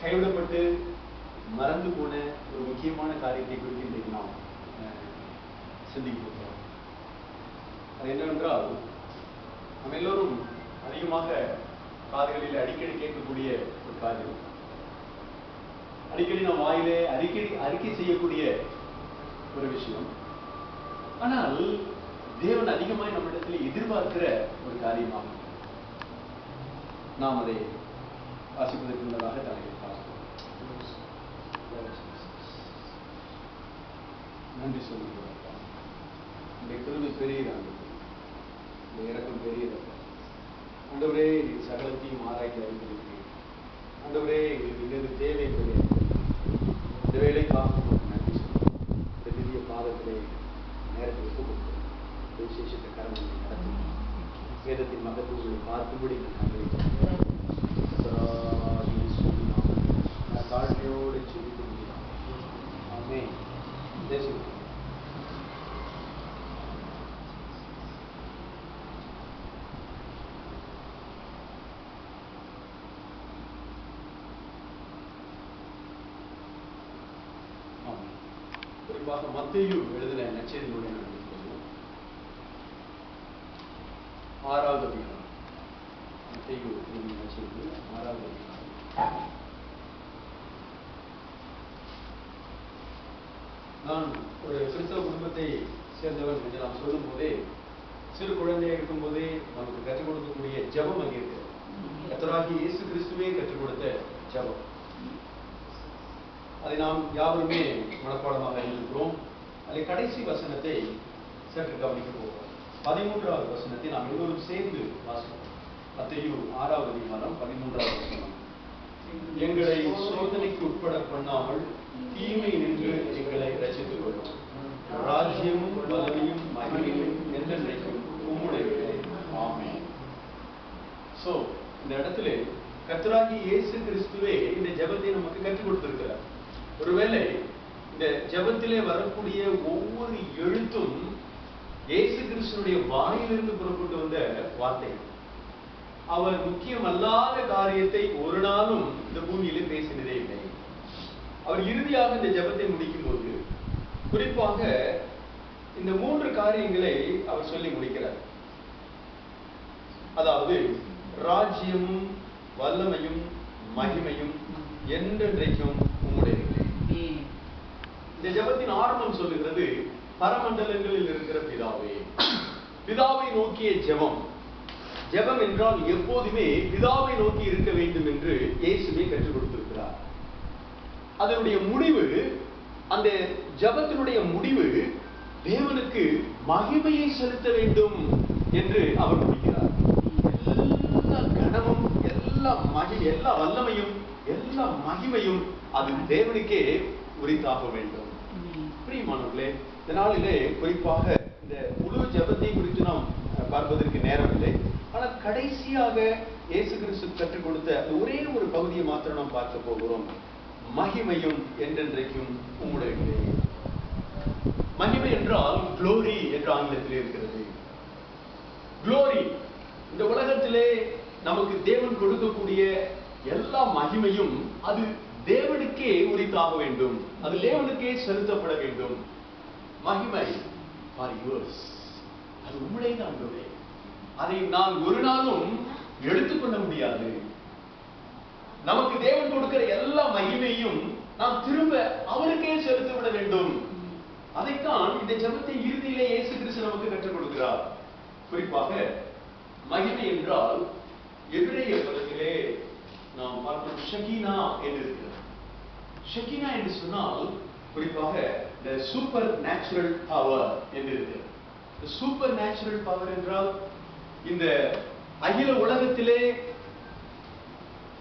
கைவிடப்பட்டு மறந்து போன ஒரு முக்கியமான காரியத்தை குறித்து இன்றைக்கு நாம் சிந்திக்க போகிறோம். அது என்னவென்றால், நம்ம எல்லோரும் அதிகமாக காதுகளில் அடிக்கடி கேட்கக்கூடிய ஒரு காரியம், அடிக்கடி நம் வாயிலே அறிக்கை செய்யக்கூடிய ஒரு விஷயம். ஆனால் தேவன் அதிகமாய் நம்மிடத்தில் எதிர்பார்க்கிற ஒரு காரியமாகும். நாம் அதை வாசிப்பதற்கு முன்னதாக தலையை பார்ப்போம். நன்றி சொல்லுகிறோம். இந்த கிருபை பெரியதாங்க, இந்த இறக்கம் பெரியதாக. ஆண்டவரே, சகலத்தையும் ஆராய்ச்சி அறிந்திருக்கிறேன். ஆண்டவரே, எங்களுக்கு இன்னொரு தேவை என்பதை இந்த வேலைக்காக நன்றி சொல்லுவோம். இந்த பெரிய பாதத்திலே நேரத்தை ஒப்புக் கொடுக்கிறோம். விசேஷத்தை கரங்களை நடத்தும் வேதத்தின் மகத்துவங்களை பார்க்கும்படி தாழ்மையோடு செவிக்க முடியும். ஆமென். குறிப்பாக மத்தேயு எழுதின நற்செய்தியினுடைய 6வது அதிகாரம். மத்தேயு எழுதின நற்செய்தி 6வது அதிகாரம். நான் ஒரு கிறிஸ்தவ குடும்பத்தை சேர்ந்தவன் என்று நாம் சொல்லும் போதே, சிறு குழந்தையாக இருக்கும் போதே நமக்கு கற்றுக் கொடுக்கக்கூடிய ஜெபம் அங்கே இருக்கு. கர்த்தராகிய இயேசு கிறிஸ்துவே கற்றுக் கொடுத்த ஜெபம். அதை நாம் யாருமே மனப்பாடமாக இருக்கிறோம். அதில் கடைசி வசனத்தை சற்று கவனிக்க போகிறோம். 13வது வசனத்தை நாம் எல்லோரும் சேர்ந்து வாசிப்போம். மத்தேயு 6வது அதிகாரம் 13வது வசனம். எங்களை சோதனைக்கு உட்பட பண்ணாமல் தீமை நின்று எங்களை ரட்சித்துக் கொள்ளும். ராஜ்யமும் வல்லமையும் மகிமையும் என்றென்றைக்கும் உம்முடையவே. ஆமென். சோ இந்த இடத்துல கர்த்தராகிய இயேசு கிறிஸ்துவே இந்த ஜெபத்தை நமக்கு கற்றுக் கொடுத்திருக்கிறார். ஒருவேளை இந்த ஜெபத்திலே வரக்கூடிய ஒவ்வொரு எழுத்தும் இயேசு கிறிஸ்துடைய வாயிலிருந்து புறப்பட்டு வந்த வார்த்தை. அவர் முக்கியமல்லாத காரியத்தை ஒரு நாளும் இந்த பூமியிலே பேசினதே இல்லை. அவர் இறுதியாக இந்த ஜெபத்தை முடிக்கும் போது குறிப்பாக இந்த 3 காரியங்களை அவர் சொல்லி முடிக்கிறார். அதாவது ராஜ்யமும் வல்லமையும் மகிமையும் என்றென்றைக்கும் உம்முடையது. இந்த ஜெபத்தின் ஆரம்பம் சொல்லுகிறது, பரமண்டலங்களில் இருக்கிற பிதாவே. பிதாவை நோக்கிய ஜெபம். ஜெபம் என்றால் எப்போதுமே பிதாவை நோக்கி இருக்க வேண்டும் என்று இயேசுவே கற்றுக் கொடுத்திருக்கிறார். அதனுடைய முடிவு, அந்த ஜெபத்தினுடைய முடிவு தேவனுக்கு மகிமையை செலுத்த வேண்டும் என்று அவர் முடிக்கிறார். எல்லா கனமும், எல்லா வல்லமையும், எல்லா மகிமையும் அது தேவனுக்கே உரித்தாக வேண்டும். பிரியமானவர்களே, இந்த நாளிலே குறிப்பாக இந்த முழு ஜெபத்தை குறித்து நாம் பார்ப்பதற்கு நேரம் இல்லை. ஆனால் கடைசியாக இயேசு கிறிஸ்து கற்றுக் கொடுத்த ஒரே ஒரு பகுதியை மாத்திரம் நாம் பார்க்க போகிறோம். மகிமையும் என்றென்றைக்கும் உம்முடையவே. மகிமை என்றால் க்ளோரி என்று ஆங்கிலத்திலே இருக்கிறது. க்ளோரி, இந்த உலகத்திலே நமக்கு தேவன் கொடுக்கக்கூடிய எல்லா மகிமையும் அது தேவனுக்கே உரித்தாக வேண்டும். அது தேவனுக்கே செலுத்தப்பட வேண்டும். மகிமை ஃபார் யுவர்ஸ், அது உம்முடையது ஆண்டவரே. அதை நான் ஒரு நாளும் எடுத்துக்கொள்ள முடியாது. நமக்கு தேவன் கொடுக்கிற எல்லா மகிமையும் நாம் திரும்ப அவருக்கே செலுத்திவிட வேண்டும். அதைத்தான் இந்த ஜெபத்தை இறுதியிலே இயேசு கிறிஸ்து நமக்கு கற்றுக் கொடுக்கிறார். குறிப்பாக மகிமை என்றால் எபிரேய பதத்திலே நாம் பார்க்கும் ஷகீனா என்று இருக்கிறது. ஷகீனா என்று சொன்னால் குறிப்பாக the supernatural power என்று இருக்கிறது. the supernatural power என்றால் இந்த அகில உலகத்திலே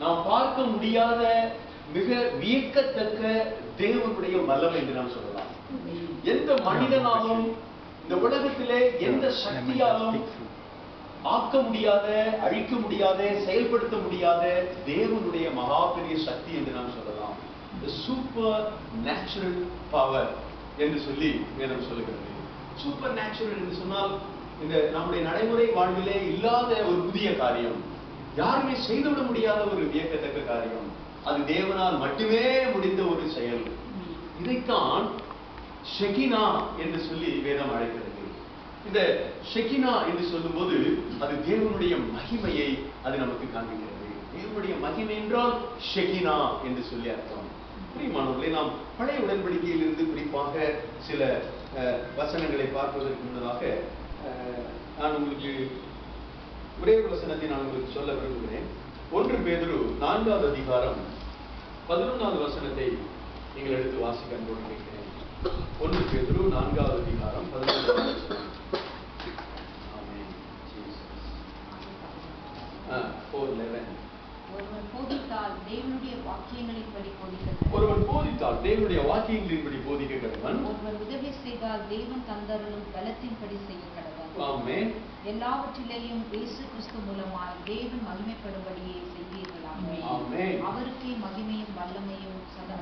நாம் பார்க்க முடியாத மிக வியக்கத்தக்க தேவனுடைய வல்லமை என்று நாம் சொல்லலாம். எந்த மனிதனாலும் இந்த உலகத்திலே எந்த சக்தியாலும் ஆக்க முடியாத, அழிக்க முடியாத, செயல்படுத்த முடியாத தேவனுடைய மகா பெரிய சக்தி என்று நாம் சொல்லலாம். சூப்பர் நேச்சுரல் பவர் என்று சொல்லி வேதம் சொல்லுகிறது. சூப்பர் நேச்சுரல் என்று சொன்னால் இந்த நம்முடைய நடைமுறை வாழ்விலே இல்லாத ஒரு புதிய காரியம், யாருமே செய்துவிட முடியாத ஒரு வியக்கத்தக்க காரியம். அது தேவனால் மட்டுமே முடிந்த ஒரு செயல். இதைத்தான் ஷெகினா என்று சொல்லி வேதம் அழைக்கிறது. இந்த ஷெகினா என்று சொல்லும்போது அது தேவனுடைய மகிமையை அது நமக்கு காண்பிக்கிறது. தேவனுடைய மகிமை என்றால் ஷெகினா என்று சொல்லி அர்த்தம். பிரியமானவர்களே, நாம் பழைய உடன்படிக்கையிலிருந்து குறிப்பாக சில வசனங்களை பார்ப்பதற்கு முன்னதாக நான் உங்களுக்கு ஒரே ஒரு வசனத்தை நான் உங்களுக்கு சொல்ல விரும்புகிறேன். 1 பேதுரு 4வது அதிகாரம் 11வது வசனத்தை நீங்கள் எடுத்து வாசிக்க அன்போடு கேட்கிறேன். 1 பேதுரு 4வது அதிகாரம் 11வது வசனம். ஆமென். ஒருவன் போதித்தால் தேவனுடைய வாக்கியங்களின்படி போதிக்க கடவன். ஒருவன் உதவி செய்தால் தேவன் தந்தருளும் பலத்தின்படி செய்ய கடவன். ஆமென். எல்லாவற்றிலேயும் இயேசு கிறிஸ்து மூலமாய் தேவன் மகிமைப்படும்படியே செய்வீர்களாக. ஆமென். அவருக்கே மகிமையும் வல்லமையும் சதா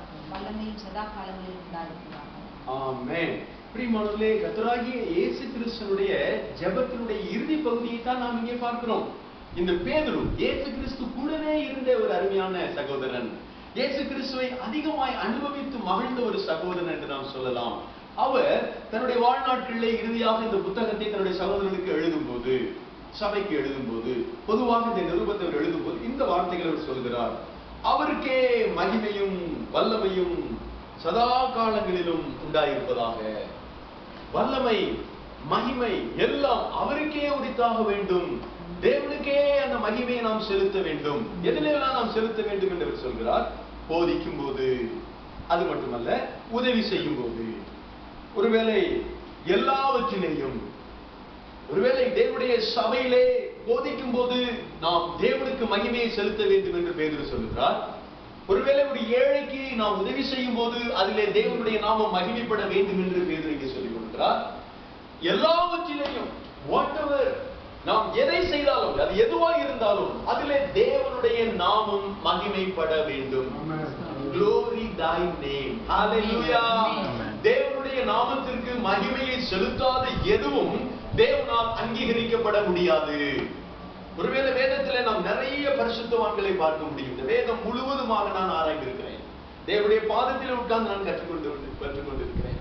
காலங்களில் உண்டாயிருக்கிறார்கள். ஆமென். பிரியமானவர்களே, கர்த்தராகிய இயேசு கிறிஸ்துவினுடைய ஜெபத்தினுடைய இறுதி பகுதியை தான் நாம் இங்கே பார்க்கிறோம். இந்த பேதுரு இயேசு கிறிஸ்து கூடவே இருந்த ஒரு அருமையான சகோதரன், இயேசு கிறிஸ்துவை அதிகமாய் அனுபவித்து மகிழ்ந்த ஒரு சகோதரன் என்று நாம் சொல்லலாம். அவர் தன்னுடைய வாழ்நாட்களிலே இறுதியாக இந்த புத்தகத்தை தன்னுடைய சகோதரனுக்கு எழுதும்போது, சபைக்கு எழுதும்போது, பொதுவாக இந்த நிருபத்தை அவர் எழுதும்போது இந்த வார்த்தைகளை அவர் சொல்கிறார்: அவருக்கே மகிமையும் வல்லமையும் சதா காலங்களிலும் உண்டாயிருப்பதாக. வல்லமை, மகிமை எல்லாம் அவருக்கே உரித்தாக வேண்டும். தேவனுக்கே அந்த மகிமையை நாம் செலுத்த வேண்டும். எதிலெல்லாம் நாம் செலுத்த வேண்டும் என்று சொல்கிறார்? போதிக்கும் போது, அது மட்டுமல்ல, உதவி செய்யும் போது, ஒருவேளை எல்லாவற்றிலேயும், ஒருவேளை தேவனுடைய சபையிலே போதிக்கும் போது நாம் தேவனுக்கு மகிமையை செலுத்த வேண்டும் என்று பேதுரு சொல்கிறார். ஒருவேளை ஒரு ஏழைக்கு நாம் உதவி செய்யும் போது அதிலே தேவனுடைய நாமம் மகிமைப்பட வேண்டும் என்று பேதுரு இங்கே சொல்லிக் கொடுக்கிறார். எல்லாவற்றிலேயும், whatever, நாம் எதை செய்தாலும், அது எதுவா இருந்தாலும் அதிலே தேவனுடைய நாமம் மகிமைப்பட வேண்டும். Glory thy name. Hallelujah. தேவனுடைய நாமத்திற்கு மகிமையை செலுத்தாத எதுவும் தேவனால் அங்கீகரிக்கப்பட முடியாது. ஒருவேளை வேதத்திலே நாம் நிறைய பரிசுத்தவான்களை பார்க்க முடியும். இந்த வேதம் முழுவதுமாக நான் ஆராய்ந்திருக்கிறேன். தேவனுடைய பாதத்தில் உட்கார்ந்து நான் கற்றுக்கொண்டிருக்கிறேன்.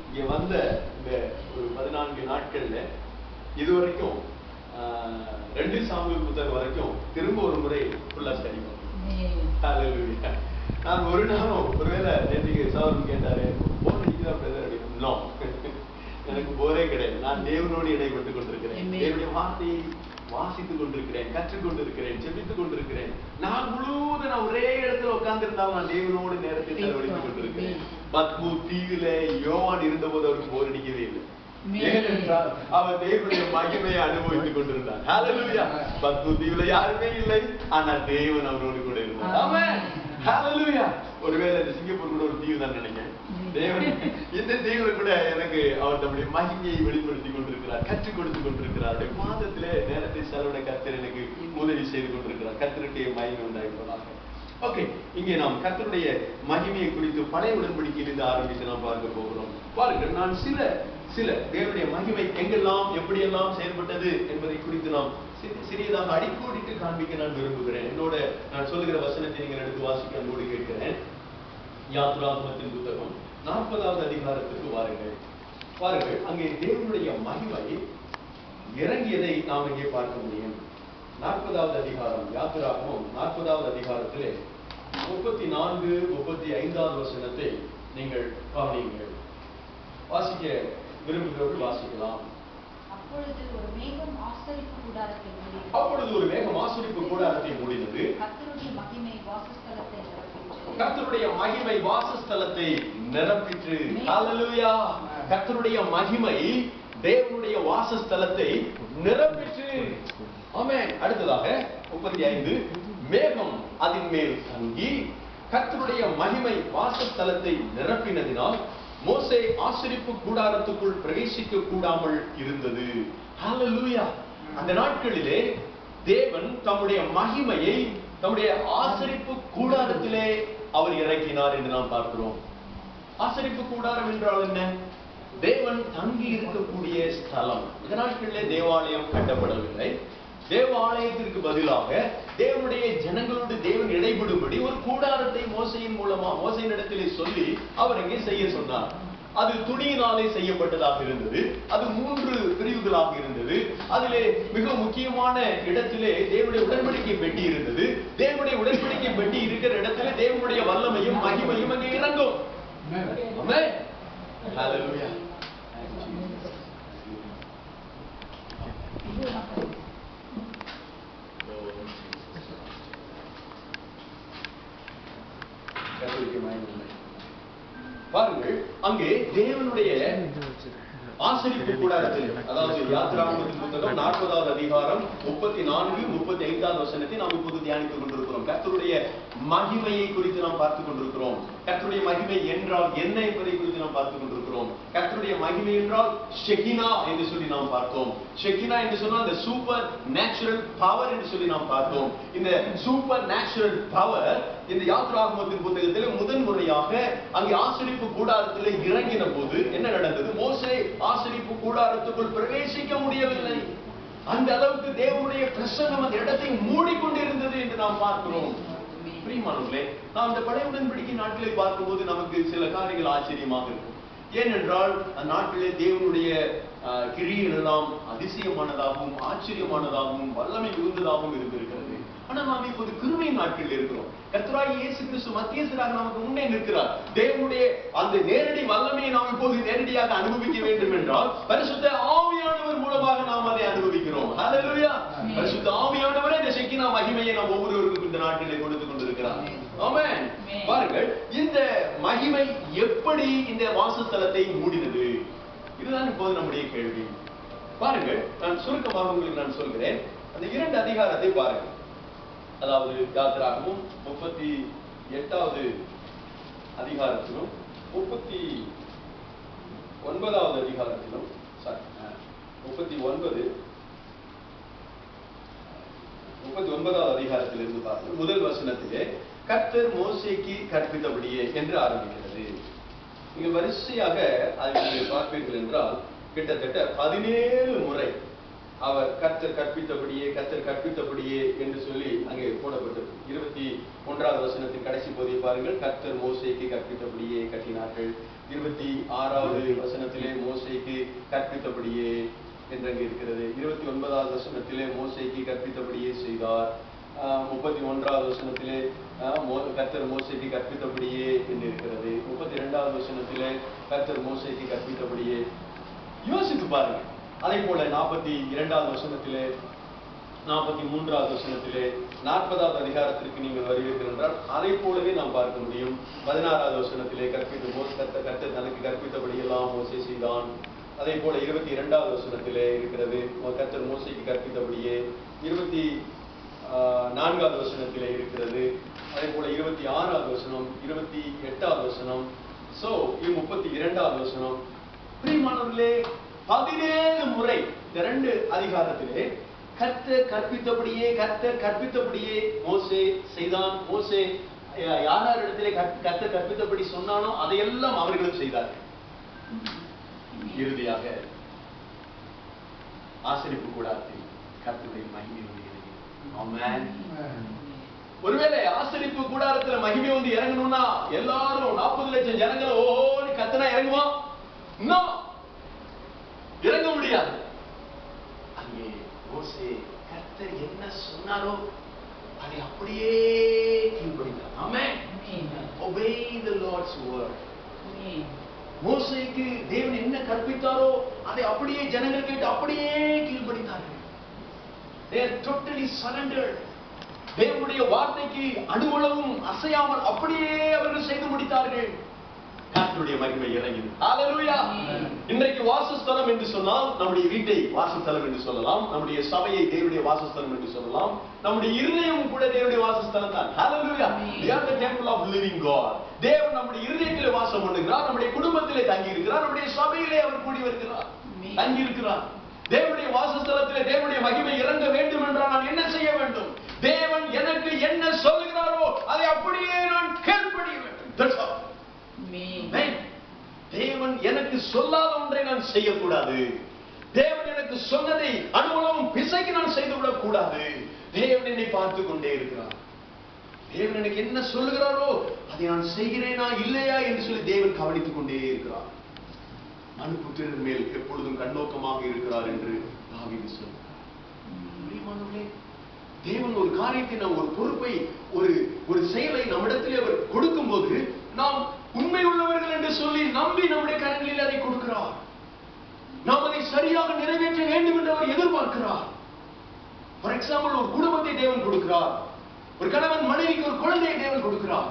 இங்க வந்த இந்த ஒரு 14 நாட்கள்ல இதுவரைக்கும் 2 சாமுவேல் புத்தகம் வரைக்கும் திரும்ப ஒரு முறை ஃபுல்லா ஸ்டடி பண்ணேன். நான் ஒரு நாளும், ஒருவேளை நேற்றுக்கு சகோதரன் கேட்டாரு, போன் அடிக்குதா பிரதர் அப்படின்னு, எனக்கு போரே கிடையாது. நான் தேவனோடு இடைப்பட்டுக் கொண்டிருக்கிறேன், தேவனுடைய வார்த்தையை வாசித்துக் கொண்டிருக்கிறேன், கற்றுக்கொண்டிருக்கிறேன், ஜெபித்துக் கொண்டிருக்கிறேன். நான் முழுவதும் நான் ஒரே இடத்துல உட்கார்ந்து இருந்தாலும் நான் தேவனோடு நேரத்தை செலவழித்துக் கொண்டிருக்கிறேன். பத்மு தீவில யோவான் இருந்த போது அவருக்கு போர் அடிக்கவே இல்லை. ஏனென்றால் அவர் தேவனுடைய மகிமையை அனுபவித்துக் கொண்டிருந்தார். ஹல்லேலூயா. பத்மு தீவுல யாருமே இல்லை, ஆனால் தேவன் அவரோடு கூட இருந்தார். ஆமென். ஹல்லேலூயா. ஒருவேளை இந்த சிங்கப்பூர் கூட ஒரு தீவு தான் நினைக்கிறேன். தேவன் இந்த தீவுல கூட எனக்கு அவர் தம்முடைய மகிமையை வெளிப்படுத்திக் கொண்டிருக்கிறார், கற்றுக் கொடுத்துக் கொண்டிருக்கிறார். மாதத்திலே நேரத்தை செலவிட கர்த்தர் எனக்கு உதவி செய்து கொண்டிருக்கிறார். கர்த்தருடைய மகிமை உண்டாயிருப்பதாக. ஓகே, இங்கே நாம் கர்த்தருடைய மகிமையை குறித்து பழைய உடன்படிக்கையிலிருந்து ஆரம்பித்து நாம் பார்க்க போகிறோம். பாருங்கள், நான் சில தேவனுடைய மகிமை எங்கெல்லாம் எப்படியெல்லாம் செயல்பட்டது என்பதை குறித்து நாம் சிறியதாக அடிக்கோடிட்டு காண்பிக்க நான் விரும்புகிறேன். என்னோட நான் சொல்லுகிற வசனத்தை நீங்கள் எடுத்து வாசிக்க அன்போடு கேட்கிறேன். யாத்ராகமத்தின் புத்தகம் 40வது அதிகாரத்துக்கு வாருங்கள். அங்கே தேவனுடைய மகிமை இறங்கியதை நாம் இங்கே பார்க்க முடியும். 40வது அதிகாரம், யாத்ராகமம் 40வது அதிகாரத்திலே 34, 35வது வசனத்தை நீங்கள் கவனியுங்கள். வாசிக்க விரும்புகிறவர்கள் வாசிக்கலாம். அப்பொழுது ஒரு மேகம் ஆசரிப்பு கூடாரத்தை மூடினது. கர்த்தருடைய மகிமை வாசஸ்தலத்தை நிரப்பிற்று. ஹல்லேலூயா. கர்த்தருடைய மகிமை தேவனுடைய வாசஸ்தலத்தை நிரப்பிற்று. ஆமென். அடுத்ததாக 35, மேகம் அதன் மேல் தங்கி கர்த்தருடைய மகிமை வாசஸ்தலத்தை நிரப்பினதினால் மோசே ஆசரிப்பு கூடாரத்துக்குள் பிரவேசிக்க கூடாமல் இருந்தது. ஹல்லேலூயா. அந்த நாட்களிலே தேவன் தம்முடைய மகிமையை தம்முடைய ஆசரிப்பு கூடாரத்திலே அவர் இறக்கினார் என்று நாம் பார்க்கிறோம். ஆசரிப்பு கூடாரம் என்றால் என்ன? தேவன் தங்கி இருக்கக்கூடிய ஸ்தலம். இந்த நாட்களிலே தேவாலயம் கட்டப்படவில்லை. தேவ ஆலயத்திற்கு பதிலாக தேவனுடைய ஜனங்களோடு தேவன் இடைபடும்படி ஒரு கூடாரத்தை மோசையின் மூலமா மோசையின் இடத்திலே சொல்லி அவர் அங்கே செய்ய சொன்னார். அது துணியினாலே செய்யப்பட்டதாக இருந்தது. அது 3 பிரிவுகளாக இருந்தது. அதிலே மிக முக்கியமான இடத்திலே தேவனுடைய உடன்படிக்கை பெட்டி இருந்தது. தேவனுடைய உடன்படிக்கை பெட்டி இருக்கிற இடத்திலே தேவனுடைய வல்லமையும் மகிமையும் அங்கே இறங்கும். ஆமென். ஹalleluya. பாருங்கள், அங்கே தேவனுடைய ஆசரிப்பு கூடாரத்தில், அதாவது யாத்திராகமத்தின் புத்தகம் 40வது அதிகாரம் 34, 35வது வசனத்தை நாம் இப்போது தியானித்துக் கொண்டிருக்கிறோம். கர்த்தருடைய மகிமையை குறித்து நாம் பார்த்துக் கொண்டிருக்கிறோம். கர்த்தருடைய மகிமை என்றால் என்ன என்பதை குறித்து நாம் பார்த்துக் கொண்டிருக்கிறோம். கர்த்தருடைய மகிமை என்றால் ஷெகினா என்று சொல்லி நாம் பார்த்தோம். ஷெகினா என்று சொன்னால் இந்த சூப்பர் நேச்சுரல் பவர் என்று சொல்லி நாம் பார்த்தோம். இந்த சூப்பர் நேச்சுரல் பவர் இந்த யாத்திராகமத்தின் புத்தகத்தில் முதன் முறையாக அங்கே ஆசரிப்பு கூடாரத்தில் இறங்கின போது என்ன நடந்தது? மோசே ஆசரிப்பு கூடாரத்துக்குள் பிரவேசிக்க முடியவில்லை. அந்த அளவுக்கு தேவனுடைய பிரசன்னம் அந்த இடத்தை மூடிக்கொண்டிருந்தது என்று நாம் பார்க்கிறோம். பிரியமானவர்களே, நாம் இந்த பழைய உடன்படிக்கை நாட்களை பார்க்கும்போது நமக்கு சில காரியங்கள் ஆச்சரியமாக இருக்கும். ஏனென்றால் அந்நாட்டிலே தேவனுடைய கிரியைகள் எல்லாம் அதிசயமானதாகவும் ஆச்சரியமானதாகவும் வல்லமை மிகுந்ததாகவும் இருந்திருக்கிறது. ஆனால் நாம் இப்போது கிருபையின் நாட்களில் இருக்கிறோம். கர்த்தராகிய இயேசு கிறிஸ்து மத்தியஸ்தராக நமக்கு முன்னே நிற்கிறார். தேவனுடைய அந்த நேரடி வல்லமையை நாம் இப்போது நேரடியாக அனுபவிக்க வேண்டும் என்றால் பரிசுத்த ஆவியானவர் மூலமாக நாம் அதை அனுபவிக்கிறோம். ஹல்லேலூயா. பரிசுத்த ஆவியானவரே இந்த ஷெகினா மகிமையை நாம் ஒவ்வொருவருக்கும் இந்த நாட்டிலே கொடுத்து கொண்டிருக்கிறார். ஆமென். பாருங்கள், இந்த மகிமை எப்படி இந்த வாசஸ்தலத்தை மூடினது? இதுதான் இப்போது நம்முடைய கேள்வி. பாருங்கள், நான் சுருக்கமாக உங்களுக்கு நான் சொல்கிறேன். அந்த 2 அதிகாரத்தை பாருங்கள். அதாவது யாத்திராகமும் 38வது அதிகாரத்திலும் 39வது அதிகாரத்திலும் 39வது அதிகாரத்திலிருந்து பாருங்கள். முதல் வசனத்திலே கர்த்தர் மோசேக்கு கற்பித்தபடியே என்று ஆரம்பிக்கிறது. நீங்கள் வரிசையாக அதை பார்ப்பீர்கள் என்றால் கிட்டத்தட்ட 17 முறை அவர் கர்த்தர் கற்பித்தபடியே என்று சொல்லி அங்கே போடப்பட்டது. 21வது வசனத்தின் கடைசி பகுதியை பாருங்கள். கர்த்தர் மோசேக்கு கற்பித்தபடியே கட்டினார்கள். 26வது வசனத்திலே மோசேக்கு கற்பித்தபடியே என்று அங்கே இருக்கிறது. 29வது வசனத்திலே மோசேக்கு கற்பித்தபடியே செய்தார். 31வது வசனத்திலே கர்த்தர் மோசேக்கு கற்பித்தபடியே என்று இருக்கிறது. 32வது வசனத்திலே கர்த்தர் மோசேக்கு கற்பித்தபடியே. யோசித்து பாருங்க. அதே போல 42வது வசனத்திலே, 43வது வசனத்திலே, 40வது அதிகாரத்திற்கு நீங்கள் வருவீர்கள் என்றால் அதை போலவே நாம் பார்க்க முடியும். 16வது வசனத்திலே கர்த்தர் தனக்கு கற்பித்தபடி எல்லாம் மோசே செய்தான். அதே போல 22வது வசனத்திலே இருக்கிறது கர்த்தர் மோசேக்கு கற்பித்தபடியே. 24வது வசனத்திலே இருக்கிறது. அதே போல 26வது வசனம், 28வது வசனம், 32வது வசனம். பிரியமானவர்களே, 17 முறை இந்த 2 அதிகாரத்திலே கர்த்தர் கற்பித்தபடியே மோசே செய்தான். மோசே யார் இடத்திலே கர்த்தர் கற்பித்தபடி சொன்னானோ அதையெல்லாம் அவர்களும் செய்தார்கள். இறுதியாக ஆசரிப்பு கூடாரத்தில் கர்த்தருடைய மகிமை வந்து இறங்கியது. ஆமென். ஒருவேளை ஆசரிப்பு கூடாரத்துல மகிமை வந்து இறங்கணும்னா எல்லாரும் 40 லட்சம் ஜனங்களை ஓஹோன்னு கத்தனா இறங்குவான்? இறங்க முடியாது. அங்கே மோசே கர்த்தர் என்ன சொன்னாரோ அதை அப்படியே கீழ்ப்படிந்தார். ஆமென். Obey the Lord's word. மோசேக்கு தேவன் என்ன கற்பித்தாரோ அதை அப்படியே ஜனங்கள் கேட்டு அப்படியே கீழ்ப்படிந்தார்கள். They are totally surrendered. தேவனுடைய வார்த்தைக்கு அணுவளவும் அசையாமல் அப்படியே அவர்கள் செய்து முடித்தார்கள். கர்த்தருடைய மகிமை இறங்கியது. ஹல்லேலூயா. இன்றைக்கு வாசஸ்தலம் என்று சொன்னால் நம்முடைய வீட்டை வாசஸ்தலம் என்று சொல்லலாம். நம்முடைய சபையை தேவனுடைய வாசஸ்தலம் என்று சொல்லலாம். நம்முடைய இருதயம் கூட தேவனுடைய வாசஸ்தலம் தான். ஹல்லேலூயா. We are the temple of living God. தேவன் நம்முடைய இருதயத்திலே வாசம் பண்ணுகிறார். நம்முடைய குடும்பத்திலே தங்கி இருக்கிறார். நம்முடைய சபையிலே அவர் கூடி வருகிறார், தங்கி இருக்கிறார். தேவனுடைய வாசஸ்தலத்திலே தேவனுடைய மகிமை இறங்க வேண்டும் என்றால் நான் என்ன செய்ய வேண்டும்? தேவன் எனக்கு என்ன சொல்லுகிறாரோ அதை அப்படியே நான் கீழ்ப்படிய வேண்டும். That's all. தேவன் எனக்கு சொல்லாத ஒன்றை நான் செய்யக்கூடாது. தேவன் எனக்கு சொன்னதை அனுபவம் பிசைக்கு நான் செய்துவிடக் கூடாது. தேவன் என்னை பார்த்து கொண்டே இருக்கிறார். தேவன் எனக்கு என்ன சொல்லுகிறாரோ அதை நான் செய்கிறேனா இல்லையா என்று சொல்லி தேவன் கவனித்துக் கொண்டே இருக்கிறார். மனுபுத்திரன் மேல் எப்பொழுதும் கண்ணோக்கமாக இருக்கிறார் என்று தாவீது சொல்கிறார். தேவன் ஒரு காரியத்தை, நாம் ஒரு பொறுப்பை, ஒரு செயலை நம்மிடத்திலே அவர் கொடுக்கும் போது நாம் உண்மை உள்ளவர்கள் என்று சொல்லி நம்பி நம்முடைய கரங்களில் அதை கொடுக்கிறார். நாம் அதை சரியாக நிறைவேற்ற வேண்டும் என்று அவர் எதிர்பார்க்கிறார். ஃபார் எக்ஸாம்பிள், ஒரு குடும்பத்தை தேவன் கொடுக்கிறார். ஒரு கணவன் மனைவிக்கு ஒரு குழந்தையை தேவன் கொடுக்கிறார்.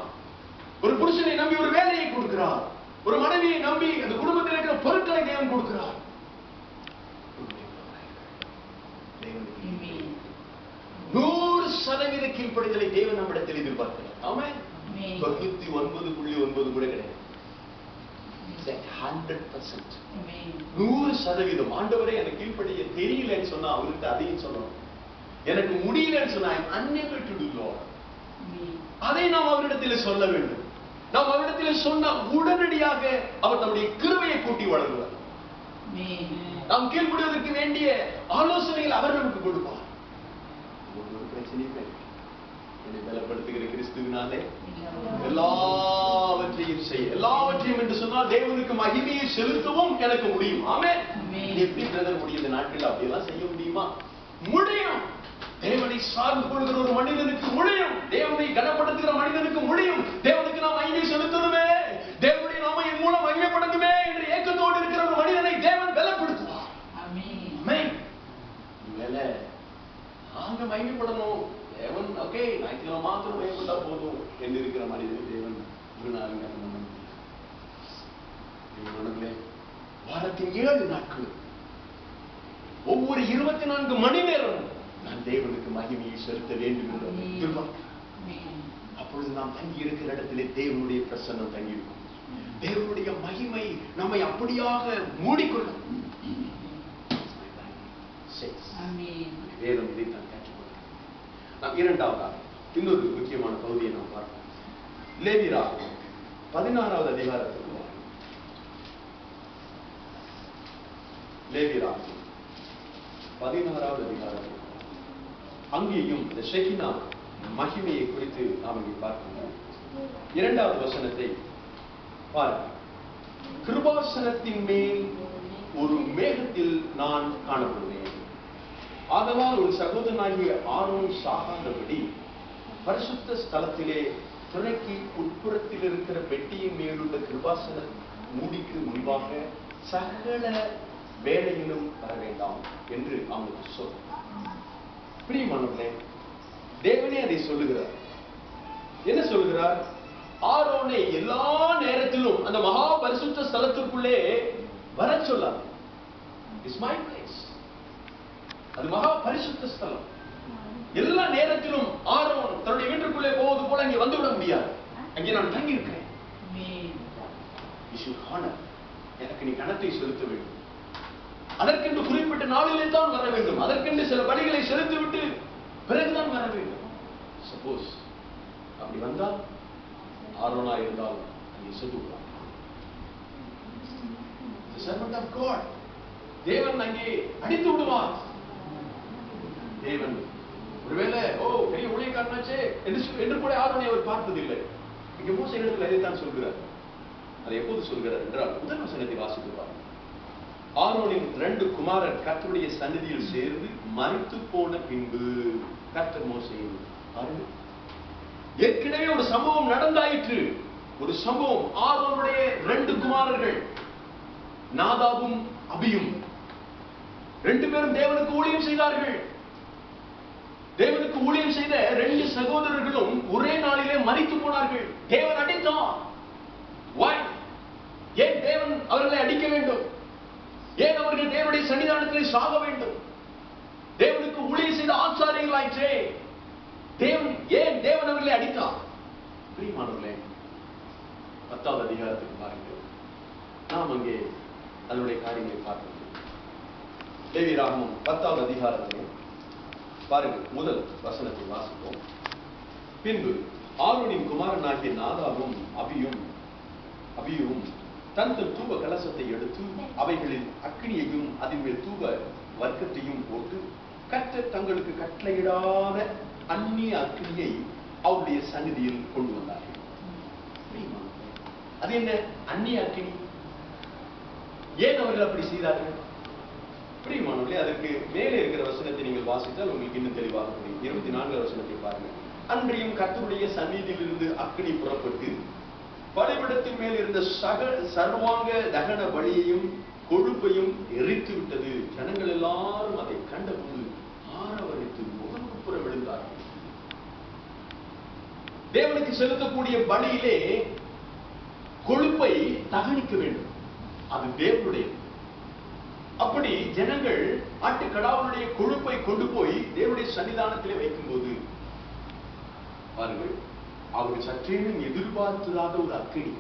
ஒரு புருஷனை நம்பி ஒரு வேலையை கொடுக்கிறார். ஒரு மனைவியை நம்பி அந்த குடும்பத்தில் இருக்கிற பொருட்களை தேவன் கொடுக்கிறார். 100% கீழ்ப்படிதலை தேவன் நம்மிடத்தில் எதிர்பார்க்கிறார். ஆமென். 99.9 கூட கிடையாது. 100%. 100%. ஆண்டவரே எனக்கு கீழ்ப்படிய தெரியலன்னு சொன்னா அவருக்கு அதையும் சொல்லணும். எனக்கு முடியலன்னு சொன்னா I am unable to do Lord. அதை நாம் அவரிடத்தில் சொல்ல வேண்டும். நாம் அவரிடத்தில் சொன்ன உடனடியாக அவர் நம்முடைய கிருபையை கூட்டி வழங்குவார். நாம் கீழ்ப்படிவதற்கு வேண்டிய ஆலோசனைகள் அவர் நமக்கு கொடுப்பார். ஒரு பிரச்சனையும் என்னை பலப்படுத்துகிற கிறிஸ்துவினாலே எல்லாவற்றையும் செய்ய, எல்லாவற்றையும் என்று சொன்னால் தேவனுக்கு மகிமையை செலுத்தவும் எனக்கு முடியும். ஆமென். எப்படி பிரதர் முடியும்? இந்த நாட்கள் அப்படியெல்லாம் செய்ய முடியுமா? முடியும். தேவனை சார்ந்து கொள்கிற ஒரு மனிதனுக்கு முடியும். தேவனை கனப்படுத்துகிற மனிதனுக்கு முடியும். தேவனுக்கு நாம் மகிமை செலுத்தணுமே, தேவனுடைய நாம என் மூலம் மகிமைப்படணுமே என்று ஏக்கத்தோடு இருக்கிற ஒரு மனிதனை தேவன் பலப்படுத்துவார். ஆமென். வேலை நாங்க மகிமைப்படணும், தேவன் ஓகே ஞாயிற்றுக்கிழமை மாத்திரம் மகிமைப்பட்டா போதும் என்று இருக்கிற மனிதனை தேவன் ஒரு நாளும் கட்டணம். வாரத்தின் 7 நாட்கள் ஒவ்வொரு 24 மணி நேரம் நான் தேவனுக்கு மகிமையை செலுத்த வேண்டும் என்று அப்பொழுது நாம் தங்கி இருக்கிற இடத்திலே தேவனுடைய பிரசன்னம் தங்கியிருக்கும். தேவனுடைய மகிமை நம்மை அப்படியாக மூடிக்கொள்ளும். வேதம் இதைத்தான் கற்றுக்கொள்ளும். நாம் இரண்டாவதாக இன்னொரு முக்கியமான பகுதியை நாம் பார்ப்போம். லேவியராகமம் 16வது அதிகாரத்துக்கு வாருங்கள். லேவியராகமம் 16வது அதிகாரத்தில் அங்கேயும் இந்த ஷெகினா மகிமையை குறித்து நாம் இங்கே பார்க்கிறோம். 2வது வசனத்தை பாருங்கள். கிருபாசனத்தின் மேல் ஒரு மேகத்தில் நான் காணப்படுவேன். ஆதலால் ஒரு சகோதரனாகிய ஆரோன் சாகாதபடி பரிசுத்த ஸ்தலத்திலே துறைக்கு உட்புறத்தில் இருக்கிற பெட்டியின் மேலுள்ள கிருபாசன மூடிக்கு முன்பாக சகல வேலையிலும் வர வேண்டாம் என்று அவனுக்கு சொல். பிரியமானவர்களே, தேவனே அதை சொல்லுகிறார். என்ன சொல்லுகிறார்? ஆரோனை எல்லா நேரத்திலும் அந்த மகா பரிசுத்த ஸ்தலத்திற்குள்ளே வர சொல்லார். It's my place. அது மகா பரிசுத்த ஸ்தலம். எல்லா நேரத்திலும் ஆரோன் தன்னுடைய வீட்டுக்குள்ளே போவது போல அங்கே வந்துவிட முடியாது. அங்கே நான் தங்கி இருக்கிறேன். எனக்கு நீ கணத்தை செலுத்த வேண்டும். அதற்கென்று குறிப்பிட்ட நாளிலே தான் வர வேண்டும். அதற்கென்று சில பலிகளை செலுத்திவிட்டு பிறகுதான் வர வேண்டும். சப்போஸ் அப்படி வந்தால் ஆரோனா இருந்தால் அங்கே செத்துவிடலாம். தேவன் அங்கே அடித்து விடுவார். தேவன் ஒருவேளை பெரிய ஊழியக்காரனாச்சே என்று கூட ஆரோனை அவர் பார்ப்பதில்லை. இங்கே மோசே இடத்தில் அதைத்தான் சொல்கிறார். அதை எப்போது சொல்கிறார் என்றால் முதல் வசனத்தை வாசித்துவார். ஆரோனின் 2 குமாரர் கர்த்தருடைய சந்நிதியில் சேர்ந்து மரித்து போன பின்பு கர்த்தர் மோசேயை பாருங்கள். ஏற்கனவே ஒரு சம்பவம் நடந்தாயிற்று. ஒரு சம்பவம். ஆரோனுடைய 2 குமாரர்கள் நாதாபும் அபியும் 2 பேரும் தேவனுக்கு ஊழியம் செய்தார்கள். தேவனுக்கு ஊழியம் செய்த 2 சகோதரர்களும் ஒரே நாளிலே மரித்து போனார்கள். தேவன் அடித்தார். ஏன் தேவன் அவர்களை அடிக்க வேண்டும்? ஏன் அவர்கள் தேவனுடைய சன்னிதானத்தில் சாக வேண்டும்? தேவனுக்கு ஊழியம் செய்த ஆசாரியர்களாயிற்றே. ஏன் தேவன் அவர்களை அடித்தார்? பிரியமானவர்களே, 10வது அதிகாரத்துக்கு பாருங்கள். நாம் அங்கே அதனுடைய காரியங்களை பார்க்கிறோம். லேவியராகமம் 10வது அதிகாரத்திலே பாருங்கள், முதல் வசனத்தை வாசிப்போம். பின்பு ஆரோனின் குமாரனாகிய நாதாபும் அபியும் தன் தூப கலசத்தை எடுத்து அவைகளில் அக்கினியையும் அதன் மேல் தூப வர்க்கத்தையும் போட்டு கர்த்தர் தங்களுக்கு கட்டளையிடாத அந்நிய அக்கினியை அவருடைய சந்நிதியில் கொண்டு வந்தார்கள். அது என்ன அந்நிய அக்கினி? ஏன் அவர்கள் அப்படி செய்தார்கள்? பிரியமானவர்களே, அதற்கு மேலே இருக்கிற வசனத்தை நீங்கள் வாசித்தால் உங்களுக்கு இன்னும் தெளிவாக புரியும். 24 வசனத்தை பாருங்கள். அன்றையும் கர்த்தருடைய சந்நிதியிலிருந்து அக்கினி புறப்பட்டு பலிபீடத்தின் மேல் இருந்த சர்வாங்க தகன பலியையும் கொழுப்பையும் எரித்து விட்டது. ஜனங்கள் எல்லாரும் அதை கண்டபோது ஆரவரித்து முகங்குப்புற விழுந்தார்கள். தேவனுக்கு செலுத்தக்கூடிய பலியிலே கொழுப்பை தகனிக்க வேண்டும், அது தேவனுடைய. அப்படி ஜனங்கள் ஆட்டுக்கடாவுடைய கொழுப்பை கொண்டு போய் தேவனுடைய சன்னிதானத்திலே வைக்கும்போது பாருங்கள், அவர்கள் சற்றேனும் எதிர்பார்த்ததாக ஒரு அக்கினி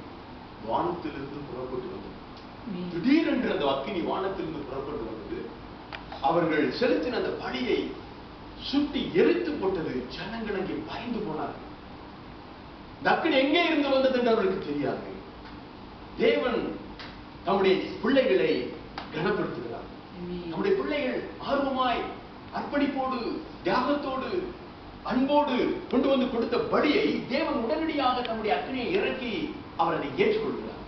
வானத்திலிருந்து புறப்பட்டு வந்தது. திடீரென்று அந்த அக்கினி வானத்திலிருந்து புறப்பட்டு வந்தது. அவர்கள் செலுத்தின அந்த பலியை சுட்டி எரித்து போட்டது. ஜனங்கள் அங்கே பயந்து போனார்கள். இந்த அக்கினி எங்கே இருந்து வந்தது என்று அவர்களுக்கு தெரியாது. தேவன் தம்முடைய பிள்ளைகளை கனப்படுத்துகிறார். நம்முடைய பிள்ளைகள் ஆர்வமாய் அர்ப்பணிப்போடு தியாகத்தோடு அன்போடு கொண்டு வந்து கொடுத்த பலியை தேவன் உடனடியாக தம்முடைய அக்கினியை இறக்கி அவர் அதை ஏற்றுக்கொள்கிறார்.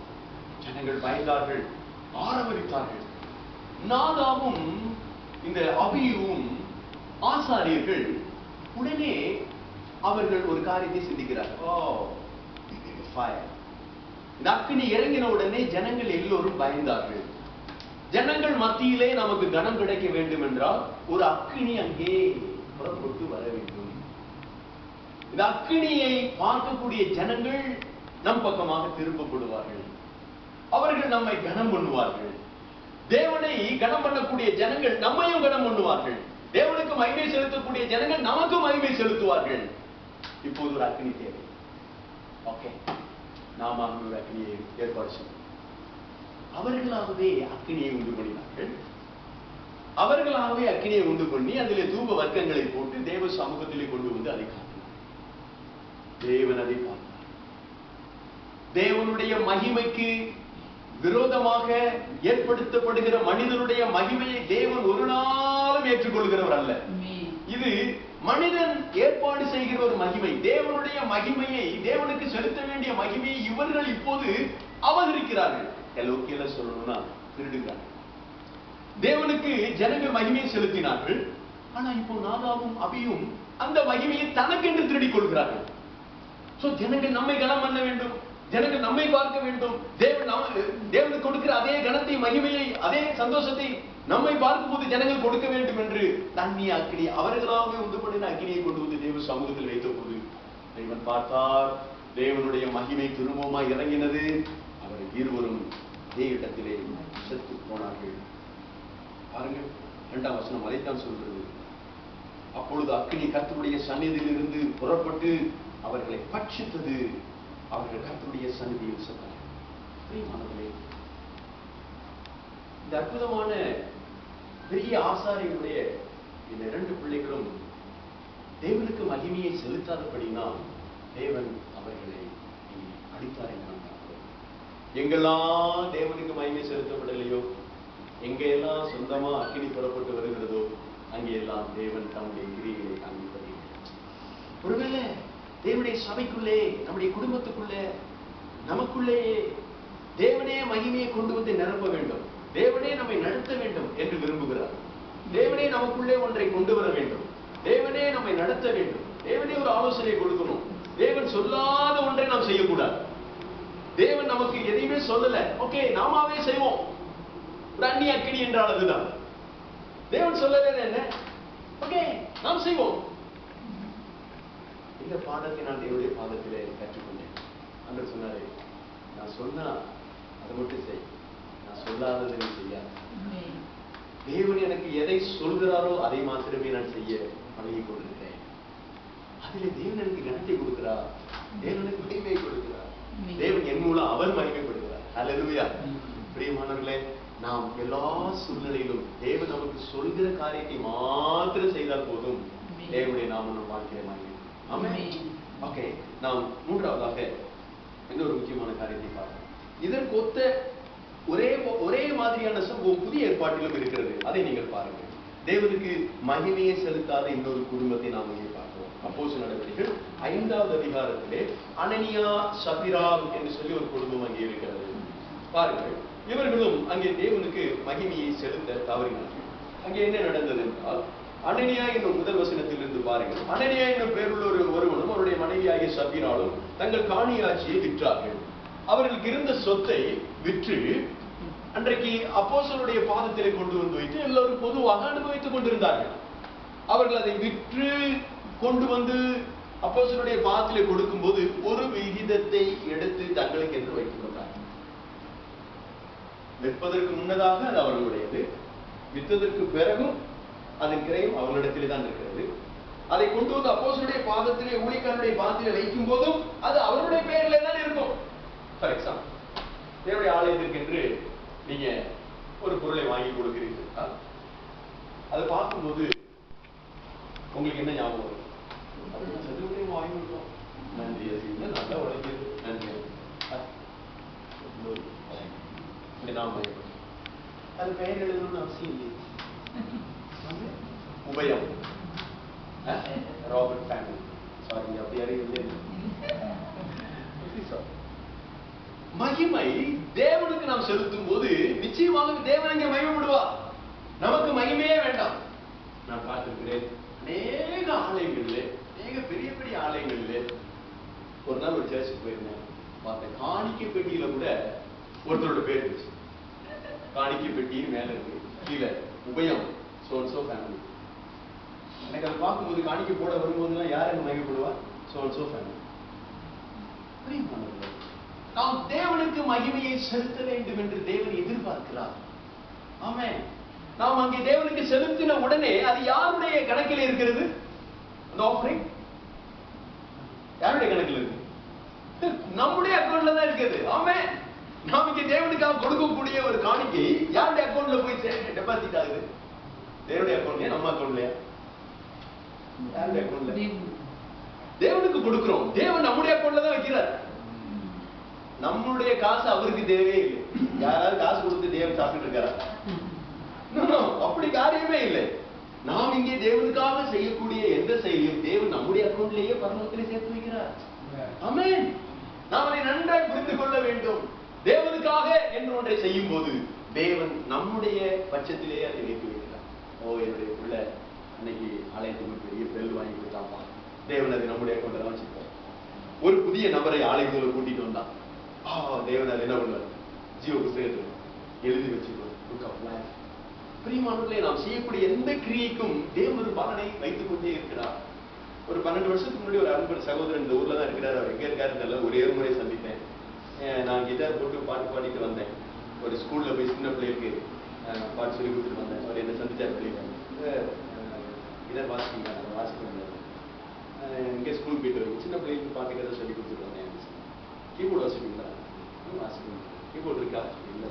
ஜனங்கள் பயந்தார்கள், ஆரவரித்தார்கள். நாதாவும் இந்த அபியூவும் ஆசாரியர்கள் உடனே அவர்கள் ஒரு காரியத்தை சிந்திக்கிறார்கள். இந்த அக்கினி இறங்கின உடனே ஜனங்கள் எல்லோரும் பயந்தார்கள். ஜனங்கள் மத்தியிலே நமக்கு கனம் கிடைக்க வேண்டும் என்றால் ஒரு அக்கினி அங்கே புறப்பட்டு வர வேண்டும். இந்த அக்கினியை பார்க்கக்கூடிய ஜனங்கள் நம் பக்கமாக திருப்பப்படுவார்கள். அவர்கள் நம்மை கனம் பண்ணுவார்கள். தேவனை கனம் பண்ணக்கூடிய ஜனங்கள் நம்மையும் கனம் பண்ணுவார்கள். தேவனுக்கு மகிமை செலுத்தக்கூடிய ஜனங்கள் நமக்கு மகிமை செலுத்துவார்கள். இப்போது ஒரு அக்கினி தேவை. ஓகே, நாம ஒரு அக்கினியை ஏற்பாடு செய்வோம். அவர்களாகவே அக்கினியை உண்டு பண்ணினார்கள். அவர்களாகவே அக்கினியை உண்டு பண்ணி அதிலே தூப வர்க்கங்களை போட்டு தேவ சமூகத்திலே கொண்டு வந்து அதை காட்டினார். தேவன் அதை பார்த்தார். தேவனுடைய மகிமைக்கு விரோதமாக ஏற்படுத்தப்படுகிற மனிதனுடைய மகிமையை தேவன் ஒரு நாளும் ஏற்றுக்கொள்கிறவர் அல்ல. இது மனிதன் ஏற்பாடு செய்கிற ஒரு மகிமை. தேவனுடைய மகிமையை, தேவனுக்கு செலுத்த வேண்டிய மகிமையை இவர்கள் இப்போது அபகரிக்கிறார்கள். லோக்கியல சொல்லணும்னா திருடுகிறார்கள். தேவனுக்கு ஜனங்கள் மகிமையை செலுத்தினார்கள். ஆனா இப்போ நாதாவும் அபியும் அந்த மகிமையை தனக்கென்று திருடிக் கொள்கிறார்கள். ஜனங்கள் நம்மை கனம் பண்ண வேண்டும், ஜனங்கள் நம்மை பார்க்க வேண்டும். தேவனுக்கு கொடுக்கிற அதே கனத்தை, மகிமையை, அதே சந்தோஷத்தை நம்மை பார்க்கும் போது ஜனங்கள் கொடுக்க வேண்டும் என்று தண்ணிய அக்கினி, அவர்களாகவே உண்டு பண்ணின அக்கினியை கொண்டு வந்து தேவ சமூகத்தில் வைத்த போது தேவன் பார்த்தார். தேவனுடைய மகிமை திரும்பவுமாய் இறங்கினது. அவர்கள் இருவரும் அதே இடத்திலே செத்து போனார்கள். பாருங்கள், 2ஆம் வசனம் அதைத்தான் சொல்றது. அப்பொழுது அக்கினி கர்த்தருடைய சந்நிதியிலிருந்து புறப்பட்டு அவர்களை பட்சித்தது. அவர்கள் கர்த்தருடைய சந்நிதியில் செத்தார்கள். இந்த அற்புதமான பெரிய ஆசாரியருடைய இந்த 2 பிள்ளைகளும் தேவனுக்கு மகிமையை செலுத்தாதபடினால் தேவன் அவர்களை அடித்தார். எங்கெல்லாம் தேவனுக்கு மகிமை செலுத்தப்படலையோ, எங்கெல்லாம் சொந்தமா அக்கினி புறப்பட்டு வருகிறதோ, அங்கெல்லாம் தேவன் தம்முடைய கிரியைகளை காண்பிப்பதில்லை. ஒருவேளை தேவனுடைய சபைக்குள்ளே, நம்முடைய குடும்பத்துக்குள்ளே, நமக்குள்ளே தேவனே மகிமையை கொண்டு வந்து நிரப்ப வேண்டும், தேவனே நம்மை நடத்த வேண்டும் என்று விரும்புகிறார். தேவனே நமக்குள்ளே ஒன்றை கொண்டு வர வேண்டும், தேவனே நம்மை நடத்த வேண்டும், தேவனே ஒரு ஆலோசனை கொடுக்கணும். தேவன் சொல்லாத ஒன்றை நாம் செய்யக்கூடாது. தேவன் நமக்கு எதையுமே சொல்லல, ஓகே நாமாவே செய்வோம். ஒரு அந்நிய அக்கினி என்றால் அதுதான். தேவன் சொல்லவே என்ன, ஓகே நாம் செய்வோம். இந்த பாடத்தை நான் தேவனுடைய பாதத்திலே கற்றுக்கொண்டேன். அன்று சொன்னாரே, நான் சொன்னா அதை மட்டும் செய், நான் சொல்லாததை செய்ய. தேவன் எனக்கு எதை சொல்கிறாரோ அதை மாத்திரமே நான் செய்ய பழகி கொண்டிருக்கிறேன். அதிலே தேவன் எனக்கு கனத்தை கொடுக்கிறார், தேவனுக்கு மகிமை கொடுக்கிறார், தேவன் என் மூலம் அவர் மகிமைப்படுகிறார். அல்லேலூயா. பிரியமானவர்களே, நாம் எல்லா சூழ்நிலையிலும் தேவன் நமக்கு சொல்கிற காரியத்தை மாத்திரம் செய்தால் போதும், தேவனுடைய நாமம் நம் வாழ்க்கையை மகிமை. ஆமென். ஓகே, நாம் 3ஆவதாக இன்னொரு முக்கியமான காரியத்தை பார்ப்போம். இதற்கு ஒத்த ஒரே மாதிரியான சம்பவம் புதிய ஏற்பாட்டிலும் இருக்கிறது. அதை நீங்கள் பாருங்கள். தேவனுக்கு மகிமையை செலுத்தாத இன்னொரு குடும்பத்தை நாம் இங்கே பார்க்கிறோம். அப்போஸ்தலர் நடவடிக்கைகள் 5வது அதிகாரத்திலே அனனியா சபிரா என்று சொல்லி ஒரு குடும்பம் அங்கே இருக்கிறது. பாருங்கள், இவர்களும் அங்கே தேவனுக்கு மகிமையை செலுத்த தவறினார்கள். அங்கே என்ன நடந்தது என்றால், அனனியா என்னும் முதல் வசனத்திலிருந்து பாருங்கள். அனனியா என்னும் பேருள்ள ஒருவனும் அவருடைய மனைவியாகிய சபிராலும் தங்கள் காணியாட்சியை விற்றார்கள். அவர்களுக்கு இருந்த சொத்தை விற்று அன்றைக்கு அப்போஸ்தலருடைய பாதத்திலே கொண்டு வந்து வைத்து எல்லோரும் பொதுவாக அனுபவித்துக் கொண்டிருந்தார்கள். அவர்கள் அதை விற்று கொண்டு வந்து அப்போஸ்தலருடைய பாதத்திலே கொடுக்கும் போது ஒரு விகிதத்தை எடுத்து தங்களுக்கு என்று வைத்துக் கொண்டார்கள். விற்பதற்கு முன்னதாக அது அவர்களுடையது, விற்றதற்கு பிறகும் அதன் கிரயம் அவர்களிடத்திலே தான் இருக்கிறது. அதை கொண்டு வந்து அப்போஸ்தலருடைய பாதத்திலே, ஊழியக்காரருடைய பாதத்திலே வைக்கும் போதும் அது அவருடைய பெயரிலே தான் இருக்கும். ஃபார் எக்ஸாம்பிள், தேவனுடைய ஆலயத்திற்கு என்று நீங்க ஒரு பொருளை வாங்கி கொடுக்கிறீர்கள். அதை பார்க்கும்போது உங்களுக்கு என்ன ஞாபகம் வரும்? வாங்கி கொடுத்தோம், நன்றி, நல்லா உழைக்கிறது, நன்றி. அது பெயர் எழுதணும்னு அவசியம் இல்லை. உபயம், ராபர்ட் ஃபேமிலி, சாரி அப்படி யாரும் இல்லை. மகிமை தேவனுக்கு நாம் செலுத்தும் போது நிச்சயமாக தேவன் அங்கே மகிமைப்படுவார். நமக்கு மகிமையே வேண்டாம். நான் பார்த்திருக்கிறேன் அநேக ஆலயங்களிலே, அநேக பெரிய பெரிய ஆலயங்களிலே. ஒரு நாள் ஒரு சர்ச்சுக்கு போயிருந்தேன், பார்த்தேன் காணிக்கை பெட்டியில கூட ஒருத்தரோட பேர் இருந்துச்சு. காணிக்கை பெட்டியும் மேல இருக்கு, கீழே உபயம் சோ ஃபேமிலி. எனக்கு அதை பார்க்கும்போது காணிக்கை போட வரும்போதுலாம் யார் அங்க மகிமைப்படுவா? So family. நாம் தேவனுக்கு மகிமையை செலுத்த வேண்டும் என்று தேவன் எதிர்பார்க்கிறார். ஆமென். நாம் அங்கே தேவனுக்கு செலுத்தின உடனே அது யாருடைய கணக்கில் இருக்கிறது? அந்த ஆஃபரிங் யாருடைய கணக்கில் இருக்கு? நம்முடைய அக்கௌண்ட்ல தான் இருக்குது. ஆமென். நாம் இங்கே தேவனுக்காக கொடுக்கக்கூடிய ஒரு காணிக்கை யாருடைய அக்கௌண்ட்ல போய் டெபாசிட் ஆகுது? தேவனுடைய அக்கௌண்ட்லயா, நம்ம அக்கௌண்ட்லயா? யாருடைய அக்கௌண்ட்ல? தேவனுக்கு கொடுக்கிறோம். தேவன் நம்முடைய அக்கௌண்ட்ல தான் வைக்கிறார். நம்முடைய காசு அவருக்கு தேவையே இல்லை. யாராவது காசு கொடுத்து தேவன் சாப்பிட்டு இருக்காரா? அப்படி காரியமே இல்லை. நாம் இங்கே தேவனுக்காக செய்யக்கூடிய எந்த செயலையும் தேவன் நம்முடைய அக்கௌண்ட்லேயே பரலோகத்திலே சேர்த்து வைக்கிறார். ஆமென். நாம் அதை நன்றாக புரிந்து கொள்ள வேண்டும். தேவனுக்காக என்று ஒன்றை செய்யும் போது தேவன் நம்முடைய பட்சத்திலேயே அதை வைத்து வைக்கிறார். என்னுடைய பிள்ள அன்னைக்கு ஆலயத்துக்கு பெரிய பெல் வாங்கி கொடுத்தாப்பா, தேவன் அதை நம்முடைய அக்கௌண்ட்ல தான் வச்சிருக்கார். ஒரு புதிய நபரை ஆலயத்துல கூட்டிட்டு வந்தான், தேவன் அதை என்ன பண்ணுவார்? ஜீவ புத்தகத்தில் எழுதி வச்சுக்கோ. பிரியமானவர்களே, நாம் செய்யக்கூடிய எந்த கிரியைக்கும் தேவன் ஒரு பலனை வைத்துக் கொண்டே இருக்கிறார். ஒரு 12 வருஷத்துக்கு முன்னாடி ஒரு அன்பர் சகோதரன் இந்த ஊர்ல தான் இருக்கிறார். அவர் எங்க இருக்காரு ஒரே ஒரு முறை சந்தித்தேன். நான் கிட்டார் போட்டு பாட்டு பாடிட்டு வந்தேன். ஒரு ஸ்கூல்ல போய் சின்ன பிள்ளைகளுக்கு பாட்டு சொல்லி கொடுத்துட்டு வந்தேன். அவர் என்ன சந்திச்சார். பிள்ளைங்க இதை வாசிக்க முடியாது. இங்கே ஸ்கூல் போயிட்டு வரும் சின்ன பிள்ளைகளுக்கு பாட்டு கதை சொல்லி கொடுத்துட்டு வந்தேன். கீபோர்டு வாசிப்பீங்களா? வாசிக்கணும். கீபோர்டு இருக்கா? இல்லை.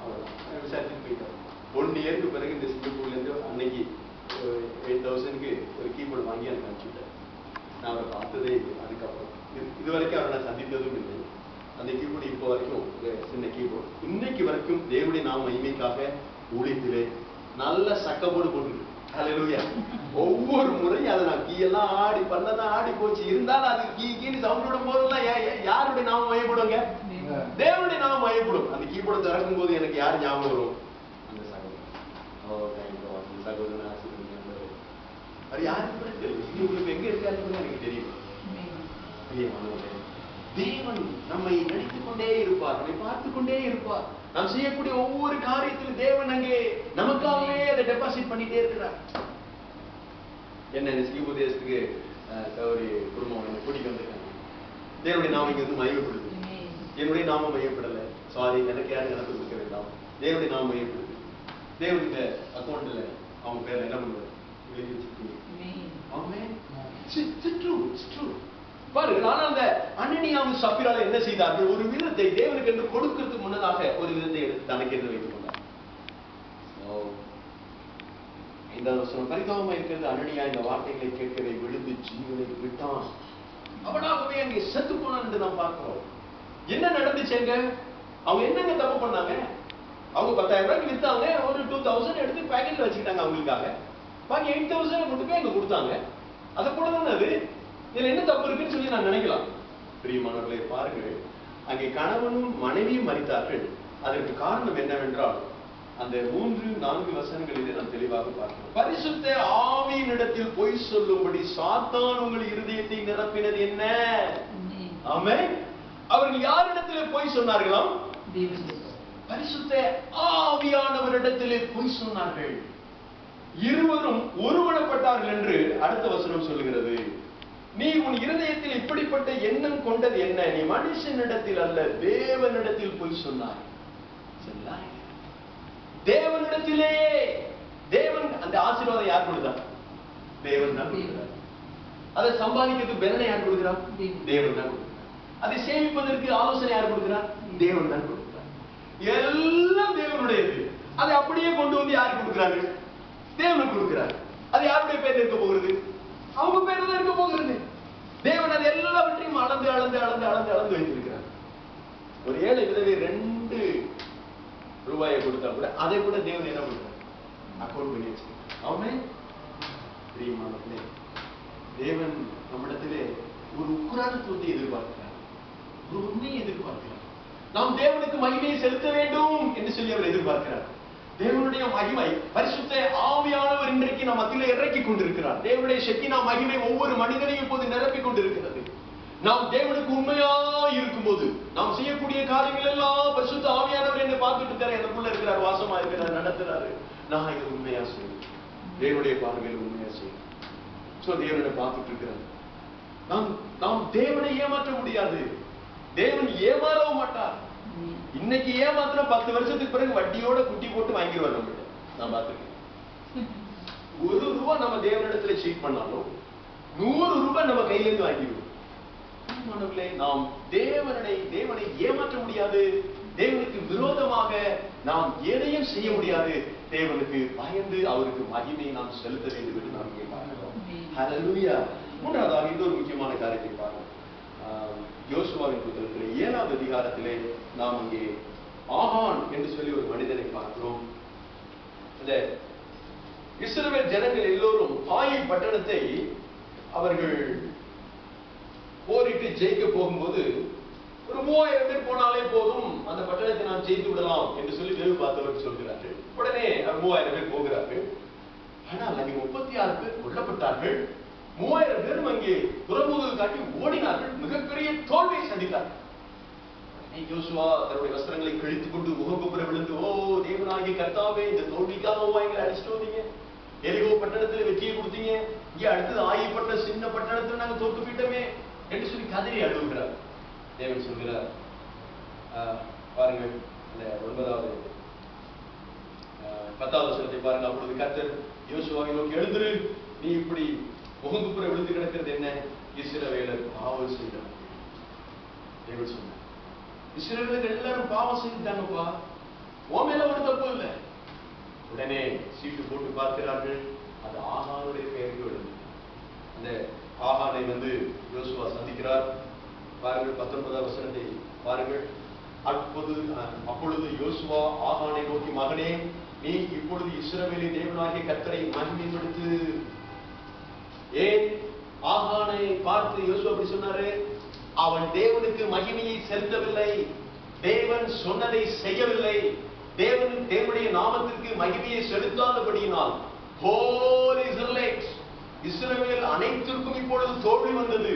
அவ்வளோதான். விசாரிச்சுட்டு போயிட்டார். 1 இயருக்கு பிறகு இந்த சிங்கப்பூர்லேருந்து அன்னைக்கு 8,000க்கு ஒரு கீபோர்டு வாங்கி எனக்கு அனுப்பிச்சுட்டார். நான் அவரை பார்த்ததே இல்லை. அதுக்கப்புறம் இது வரைக்கும் அவரை நான் சந்தித்ததும் இல்லை. அந்த கீபோர்டு இப்போ வரைக்கும் சின்ன கீபோர்டு இன்னைக்கு வரைக்கும் தேவனுடைய நாம மகிமைக்காக ஊழியத்திலே நல்ல சக்கப்போடு போட்டுருக்கு. ஹல்லேலூயா. ஒவ்வொரு முறையும் அதை நான் கீயெல்லாம் ஆடி பண்ணதான் ஆடி போச்சு. இருந்தாலும் அது கீன்னு சவுண்ட் விடும் போதெல்லாம் யாருடைய நாமம் மயப்படுங்க? தேவனுடைய நாமம் மயப்படும். அந்த கீபோர்டு திறக்கும் போது எனக்கு யார் ஞாபகம் வரும்? அந்த சகோதரன். அந்த சகோதரன் ஆசிரியர் அது யாருக்கு தெரியும்? உங்களுக்கு எங்க இருக்காருன்னு எனக்கு தெரியும். தேவன் நம்மை நினைத்துக் கொண்டே இருப்பார், நம்மை பார்த்துக் கொண்டே இருப்பார். நாம் செய்யக்கூடிய ஒவ்வொரு காரியத்திலும் தேவன் அங்கே நமக்காகவே அதை டெபாசிட் பண்ணிட்டே இருக்கிறார். என்ன ஸ்ரீபுதேசத்துக்கு ஒரு குடும்பம் என்ன கூட்டிட்டு வந்திருக்காங்க. தேவனுடைய நாமம் இங்க வந்து மையப்படுது. என்னுடைய நாமம் மையப்படல, சாரி, எனக்கு யாரும் எனக்கு கொடுக்க வேண்டாம். தேவனுடைய நாமம் மையப்படுது. தேவனுடைய அக்கௌண்ட்ல அவங்க பேர் என்ன பண்ணுவார்? எழுதி வச்சிருக்கீங்க. பாருங்கள். ஆனால் அந்த அனனியாவும் சப்பிராலும் என்ன செய்தார்கள்? ஒரு விதத்தை தேவனுக்கு என்று கொடுக்கிறதுக்கு முன்னதாக ஒரு விதத்தை எடுத்து தனக்கு என்று வைத்துக் கொண்டார். 5வது வசனம் பரிதாபமா இருக்கிறது. அனனியா இந்த வார்த்தைகளை கேட்கவே விழுந்து ஜீவனை விட்டான். அவனாகவே அங்கே செத்து போனான் என்று நாம் பார்க்கிறோம். என்ன நடந்துச்சுங்க? அவங்க என்னங்க தப்பு பண்ணாங்க? அவங்க 10,000 ரூபாய்க்கு வித்தாங்க, ஒரு 2,000 எடுத்து பேக்கெட்ல வச்சுக்கிட்டாங்க அவங்களுக்காக. பாக்கி 8,000 கொண்டு போய் அங்க கொடுத்தாங்க. அதை போல தானே அது. இதுல என்ன தப்பு இருக்குன்னு சொல்லி நான் நினைக்கலாம். பிரியமானவர்களே, பாருங்கள், அங்கே கணவனும் மனைவியும் மரித்தார்கள். அதற்கு காரணம் என்னவென்றால் அந்த 3-4 வசனங்களிலே நாம் தெளிவாக பார்க்கிறோம். பரிசுத்த ஆவியினிடத்தில் பொய் சொல்லும்படி சாத்தான் உங்கள் இருதயத்தை நிரப்பினது என்ன? ஆமென். அவர்கள் யாரிடத்திலே பொய் சொன்னார்களாம்? பரிசுத்த ஆவியானவரிடத்திலே பொய் சொன்னார்கள். இருவரும் ஒருமனப்பட்டார்கள் என்று அடுத்த வசனம் சொல்லுகிறது. நீ உன் இருதயத்தில் இப்படிப்பட்ட எண்ணம் கொண்டது என்ன? நீ மனுஷனிடத்தில் அல்ல, தேவனிடத்தில் பொய் சொன்னாய். தேவனிடத்திலே. தேவன் அந்த ஆசீர்வாதம் யார் கொடுத்தார்? தேவன் தான் கொடுக்கிறார். அதை சம்பாதிக்கிறதுக்கு பெலனை யார் கொடுக்கிறார்? தேவன் தான் கொடுக்கிறார். அதை சேமிப்பதற்கு ஆலோசனை யார் கொடுக்கிறார்? தேவன் தான் கொடுக்கிறார். எல்லாம் தேவனுடையது. அதை அப்படியே கொண்டு வந்து யாருக்கு கொடுக்கிறாரு? தேவனுக்கு கொடுக்கிறார். அது யாருடைய பேர் இருக்க போகிறது? அவங்க பேர் தான் இருக்க போகிறது. தேவன் அது எல்லாவற்றையும் அளந்து அளந்து அளந்து அளந்து அளந்து வைத்திருக்கிறார். ஒரு ஏழை விதவை 2 ரூபாயை கொடுத்தா கூட அதை கூட தேவன் என்ன கொடுத்தார்? அக்கௌண்ட் பண்ணி வச்சிருக்கார். ஆமென். பிரியமானவர்களே, தேவன் நம்மிடத்திலே ஒரு உக்கிரானத்துவத்தை எதிர்பார்க்கிறார், ஒரு உண்மையை எதிர்பார்க்கிறார். நாம் தேவனுக்கு மகிமையை செலுத்த வேண்டும் என்று சொல்லி அவர் எதிர்பார்க்கிறார். தேவனுடைய மகிமை, பரிசுத்த ஆவியானவர் இன்றைக்கு நாம் மத்தியிலே இறக்கி கொண்டிருக்கிறார். தேவனுடைய சக்தி நாம் மகிமை ஒவ்வொரு மனிதனையும் இப்போது நிரப்பிக் கொண்டிருக்கிறது. நாம் தேவனுக்கு உண்மையா இருக்கும்போது நாம் செய்யக்கூடிய காரியங்கள் எல்லாம் பரிசுத்த ஆவியானவர் என்ன பார்த்துட்டு இருக்காரு, எனக்குள்ள இருக்கிறார், வாசமா இருக்கிறார், நடத்துறாரு. நான் இதை உண்மையா செய்வேன், தேவனுடைய பார்வையில் உண்மையா செய்வேன். சோ தேவனை பார்த்துட்டு இருக்கிறார். நாம் தேவனை ஏமாற்ற முடியாது. தேவன் ஏமாறவும் மாட்டார். இன்னைக்கு ஏமாத்திர 10 வருஷத்துக்கு பிறகு வட்டியோட குட்டி போட்டு வாங்கிடுவார் நம்மகிட்ட. நான் பார்த்துருக்கேன். 1 ரூபாய் நம்ம தேவனிடத்துல சீட் பண்ணாலும் 100 ரூபாய் நம்ம கையில இருந்து வாங்கிடுவோம். நாம் தேவனை ஏமாற்ற முடியாது. தேவனுக்கு விரோதமாக நாம் எதையும் செய்ய முடியாது. தேவனுக்கு பயந்து அவருக்கு மகிமையை நாம் செலுத்த வேண்டும் என்று நாம் இங்கே பார்க்கிறோம். ஹல்லேலூயா. மூன்றாவதாக இன்னொரு முக்கியமான காரியத்தை பார்க்கிறோம். யோசுவாவின் புத்தகத்திலே 7ஆவது அதிகாரத்திலே நாம் இங்கே ஆகான் என்று சொல்லி ஒரு மனிதனை பார்க்கிறோம். இந்த இஸ்ரவேல் ஜனங்கள் எல்லோரும் ஆயி பட்டணத்தை அவர்கள் போரிட்டு ஜெயிக்க போகும்போது ஒரு 3000 பேர் போனாலே போதும், அந்த பட்டணத்தை நாம் ஜெயித்து விடலாம் என்று சொல்லி வேவு பார்த்தவர் சொல்கிறார்கள். உடனே 3000 பேர் போகிறார்கள். ஆனால் அங்கே 36 பேர் கொல்லப்பட்டார்கள். 3000 பேரும் அங்கே புறமுதுகு காட்டி ஓடினார்கள். மிகப்பெரிய தோல்வியை சந்தித்தார்கள். யோசுவா தன்னுடைய வஸ்திரங்களை கிழித்துக் கொண்டு முகங்குப்புற விழுந்து, ஓ தேவனாகிய கர்த்தாவே, இந்த தோல்விக்காக எங்களை அடிச்சுட்டு வந்தீங்க, எரிகோ பட்டணத்துல வெற்றியை கொடுத்தீங்க, இங்க அடுத்தது ஆயிப்பட்ட சின்ன பட்டணத்துல நாங்க தோற்று போயிட்டோமே என்று சொல்லி கதறி அழுகிறார். தேவன் சொல்கிறார், பாருங்கள் இந்த 9வது 10வது வசனத்தை பாருங்க. அப்பொழுது கர்த்தர் யோசுவாவை நோக்கி, எழுந்திரு, நீ இப்படி முகங்குப்புற விழுந்து கிடக்கிறது என்ன? இஸ்ரவேலர் பாவம் செய்தார். தேவன் சொன்னார், இஸ்ரவேலர் எல்லாரும் பாவம் செய்துட்டாங்கப்பா, உன் மேல ஒரு தப்பு இல்லை. உடனே சீட்டு போட்டு பார்க்கிறார்கள். அது ஆகானுடைய பெயருக்கு விழுந்து. அந்த ஆகானை யோசுவா சந்திக்கிறார். பாருங்கள் 19வது வசனத்தை பாருங்கள். அப்பொழுது யோசுவா ஆகானை நோக்கி, மகனே, நீ இப்பொழுது இஸ்ரவேலின் தேவனாகிய கர்த்தரை மகிமைப்படுத்து. ஏன் ஆகானை பார்த்து யோசுவா அப்படி சொன்னாரு? அவன் தேவனுக்கு மகிமையை செலுத்தவில்லை, தேவன் சொன்னதை செய்யவில்லை, தேவனுடைய நாமத்திற்கு மகிமையை செலுத்தாதபடியினால் ஹோல் இஸ்ரவேல், இஸ்ரவேல் அனைத்திற்கும் இப்பொழுது தோல்வி வந்தது.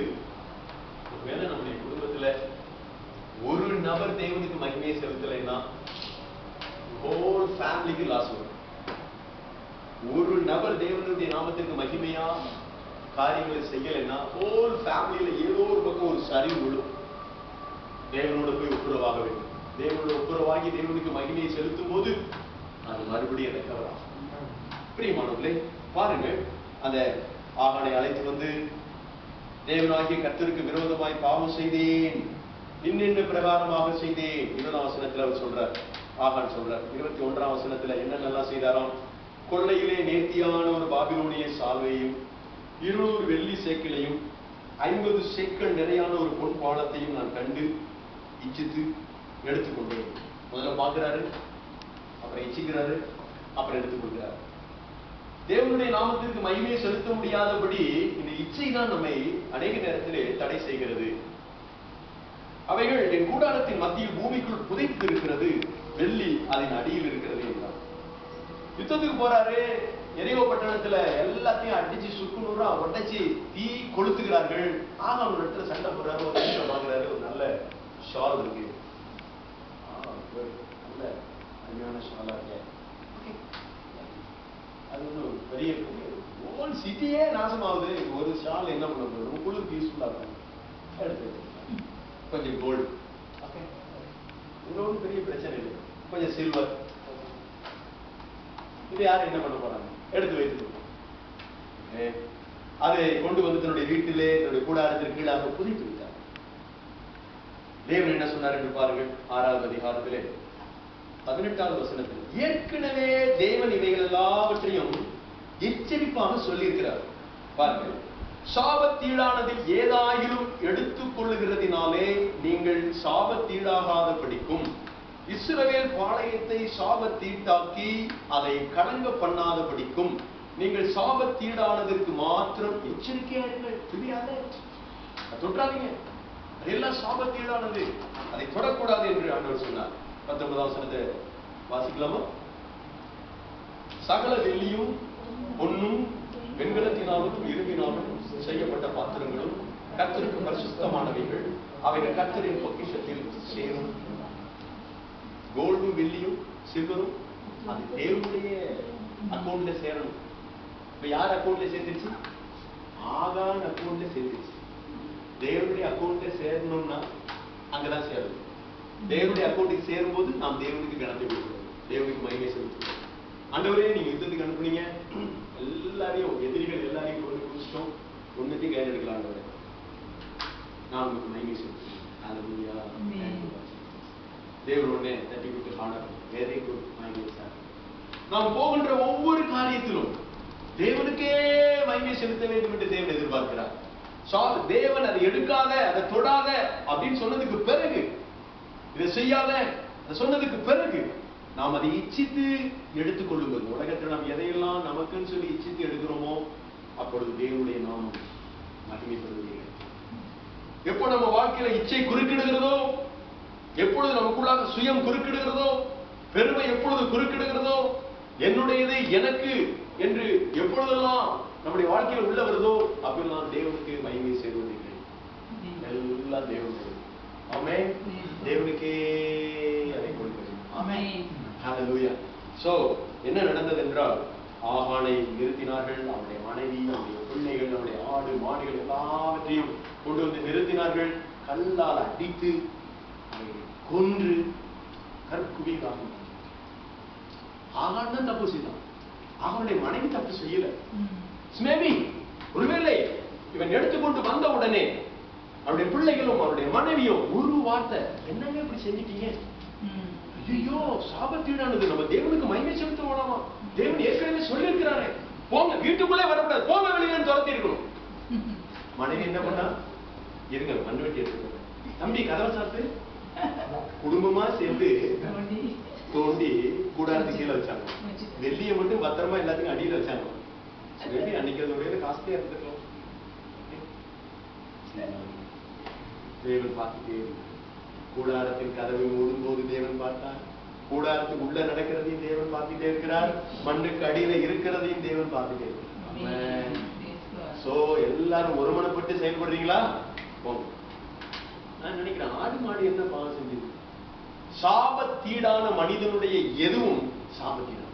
ஒருவேளை நம்முடைய குடும்பத்துல ஒரு நபர் தேவனுக்கு மகிமையை செலுத்தலைன்னா ஹோல் ஃபேமிலிக்கு லாஸ் வரும். ஒரு நபர் தேவனுடைய நாமத்திற்கு மகிமையா காரியங்களை செய்யலைன்னா ஹோல் ஃபேமிலியில ஏதோ ஒரு பக்கம் ஒரு சரிவு விழும். தேவனோட போய் ஒப்புரவாக வேண்டும். தேவனோட ஒப்புரவாகி தேவனுக்கு மகிமையை செலுத்தும் போது அது மறுபடியும் ரெக்கவர் ஆகும். பிரியமானவர்களே, பாருங்கள், அந்த ஆகானை அழைத்து தேவனாகிய கர்த்தருக்கு விரோதமாய் பாவம் செய்தேன், இன்னென்ன பிரகாரமாக செய்தேன். 20ஆம் வசனத்துல அவர் சொல்றார், ஆகான் சொல்றார். 21ஆம் வசனத்துல என்னென்னலாம் செய்தாராம்? கொள்ளையிலே நேர்த்தியான ஒரு பாபிலோனிய சால்வையும் 200 வெள்ளி சேக்கலையும் 50 சேக்கல் நிறையான ஒரு பொன் பாலத்தையும் நான் கண்டு இச்சித்து எடுத்துக்கொண்டேன். முதல்ல பார்க்கிறாரு, அப்புறம் இச்சிக்கிறாரு, அப்புறம் எடுத்துக் கொடுக்கிறாரு. தேவனுடைய நாமத்திற்கு மகிமையை செலுத்த முடியாதபடி இந்த இச்சை தான் நம்மை அநேக நேரத்திலே தடை செய்கிறது. அவைகள் என் கூடாரத்தின் மத்தியில் பூமிக்குள் புதைத்து இருக்கிறது, வெள்ளி அதன் அடியில் இருக்கிறது என்றார். யுத்தத்துக்கு போறாரு, எரிகோ பட்டணத்துல எல்லாத்தையும் அடிச்சு சுக்குநூறா உடைச்சு தீ கொளுத்துகிறார்கள். ஆக ஒரு இடத்துல சண்டை போடுறாரு, ஒரு விஷயம் வாங்குறாரு, ஒரு நல்ல ஷால் இருக்கு, நல்ல அருமையான ஷாலா இருக்கு. அது ஒன்றும் பெரிய ஓன் சிட்டியே நாசமாகுது, ஒரு ஷால் என்ன பண்ண போகுது, ரொம்ப குளிருக்கு யூஸ்ஃபுல்லா இருக்கும். எடுத்து கொஞ்சம் கோல்டு, ஓகே, இன்னொன்று பெரிய பிரச்சனை இல்லை, கொஞ்சம் சில்வர், இது யாரும் என்ன பண்ண போறாங்க, எடுத்து வைத்து அதை கொண்டு வந்து தன்னுடைய வீட்டிலே தன்னுடைய கூடாரத்திற்கு கீழாக புதைத்து விட்டார். தேவன் என்ன சொன்னார் என்று பாருங்கள், 6வது அதிகாரத்திலே 18வது வசனத்தில், ஏற்கனவே தேவன் இவைகள் எல்லாவற்றையும் எச்சரிப்பாக சொல்லியிருக்கிறார். பாருங்கள், சாபத்தீடானதில் ஏதாயிலும் எடுத்துக் கொள்ளுகிறதினாலே நீங்கள் சாபத்தீடாகாத படிக்கும், இஸ்ரவேல் பாளையத்தை சாபத்தீட்டாக்கி அதை கலங்க பண்ணாத படிக்கும் நீங்கள் சாபத்தீடானதற்கு மாத்திரம் எச்சரிக்கையார்கள். தொற்றாதீங்க, அதெல்லாம் சாபத்தீடானது, அதை தொடக்கூடாது என்று ஆண்டவர் சொன்னார். 19வது வசனத்தை வாசிக்கலாமா? சகல வெள்ளியும் பொன்னும் வெண்கலத்தினாலும் இரும்பினாலும் செய்யப்பட்ட பாத்திரங்களும் கர்த்தருக்கு பரிசுத்தமானவைகள், அவைகள் கர்த்தரின் பொக்கிஷத்தில் சேரும். கோல்டும் வெள்ளியும் சில்வரும் அது தேவனுடைய அக்கௌண்ட்ல சேரணும். இப்ப யார் அக்கௌண்ட்ல சேர்த்துருச்சு? ஆகான் அக்கௌண்ட்ல சேர்த்துருச்சு. தேவனுடைய அக்கௌண்ட்ல சேரணும்னா அங்கதான் சேரணும். தேவனுடைய அக்கௌண்ட்டுக்கு சேரும் போது நாம் தேவனுக்கு கணத்தை கொடுக்கிறோம், தேவனுக்கு மகிமை செலுத்துகிறோம். ஆண்டவரே நீங்க யுத்தத்துக்கு அனுப்புனீங்க, எல்லாரையும் எதிரிகள் எல்லாரையும் கொண்டு குடிச்சிட்டோம், ஒன்னுத்தையும் கையில் எடுக்கலாம் ஆண்டவரே, நான் உங்களுக்கு மகிமை செலுத்துகிறேன். தேவன் உடனே தட்டி விட்டு காணணும், வெரி குட் மகிமை சார். நாம் போகின்ற ஒவ்வொரு காரியத்திலும் தேவனுக்கே மகிமை செலுத்த வேண்டும் என்று தேவன் எதிர்பார்க்கிறார். தேவன் அதை எடுக்காத, அதை தொடாத அப்படின்னு சொன்னதுக்கு பிறகு, இதை செய்யாத சொன்னதுக்கு பிறகு நாம் அதை இச்சித்து எடுத்துக் கொள்ளுங்கள். உலகத்தில் நாம் எதையெல்லாம் நமக்குன்னு சொல்லி இச்சித்து எடுக்கிறோமோ அப்பொழுது தேவனுடைய நாமம் மகிமைப்படுவதில்லை. எப்போ நம்ம வாழ்க்கையில இச்சை குறுக்கிடுகிறதோ, எப்பொழுது நமக்குள்ளாக சுயம் குறுக்கிடுகிறதோ, பெருமை எப்பொழுது குறுக்கிடுகிறதோ, என்னுடையது எனக்கு என்று எப்பொழுதெல்லாம் நம்முடைய வாழ்க்கையில் உள்ள வருதோ அப்பெல்லாம் தேவனுக்கு மகிமை செய்வதில்லை. எல்லாம் தேவனுக்கு. ஆமென். தேவனுக்கே அதை கொடுக்கிறேன். ஆமென். ஹல்லேலூயா. சோ என்ன நடந்தது என்றால், ஆகானை நிறுத்தினார்கள். அவருடைய மனைவி, அவருடைய பிள்ளைகள், அவருடைய ஆடு மாடுகள் எல்லாவற்றையும் கொண்டு வந்து நிறுத்தினார்கள். கல்லால் அடித்து கொன்று கற்குவியலாக. ஆகான் தான் தப்பு செய்தான், ஆகானுடைய மனைவி தப்பு செய்யல. மேபி ஒருவேளை இவன் எடுத்துக்கொண்டு வந்த உடனே அவருடைய பிள்ளைகளும் அவருடைய மனைவியும் ஒரு வார்த்தை, என்னங்க இப்படி செஞ்சிட்டீங்க, ஐயோ சாபத்தீடானது, நம்ம தேவனுக்கு மகிமை செலுத்த வேணாமா, தேவன் ஏற்கனவே சொல்லி இருக்கிறாரே, போங்க வீட்டுக்குள்ளே வரக்கூடாது, போங்க வெளியே துரத்தி இருக்கணும். மனைவி என்ன பண்ணா, இருங்க மண்வெட்டி எடுத்துக்கோங்க, தம்பி கதவை சாத்து, குடும்பமா சேர்ந்து தோண்டி கூடாரத்து கீழே வச்சாங்க. வெள்ளியை மட்டும் பத்திரமா எல்லாத்துக்கும் அடியில வச்சாங்க. வெள்ளி அன்னைக்கு அதோட காஸ்ட்லியா இருந்துக்கலாம். தேவன் பார்த்துட்டே கூடாரத்தின் கதவை மூடும் போது தேவன் பார்த்தார், கூடாரத்துக்கு உள்ள நடக்கிறதையும் தேவன் பார்த்துட்டே இருக்கிறார், மண்ணுக்கு அடியில இருக்கிறதையும் தேவன் பார்த்துட்டே இருக்கிறார். சோ எல்லாரும் ஒருமனப்பட்டு செயல்படுறீங்களா? போங்க. நான் நினைக்கிறேன், ஆடு மாடு என்ன பாவம் செஞ்சது? சாபத்தீடான மனிதனுடைய எதுவும் சாபத்தீடான.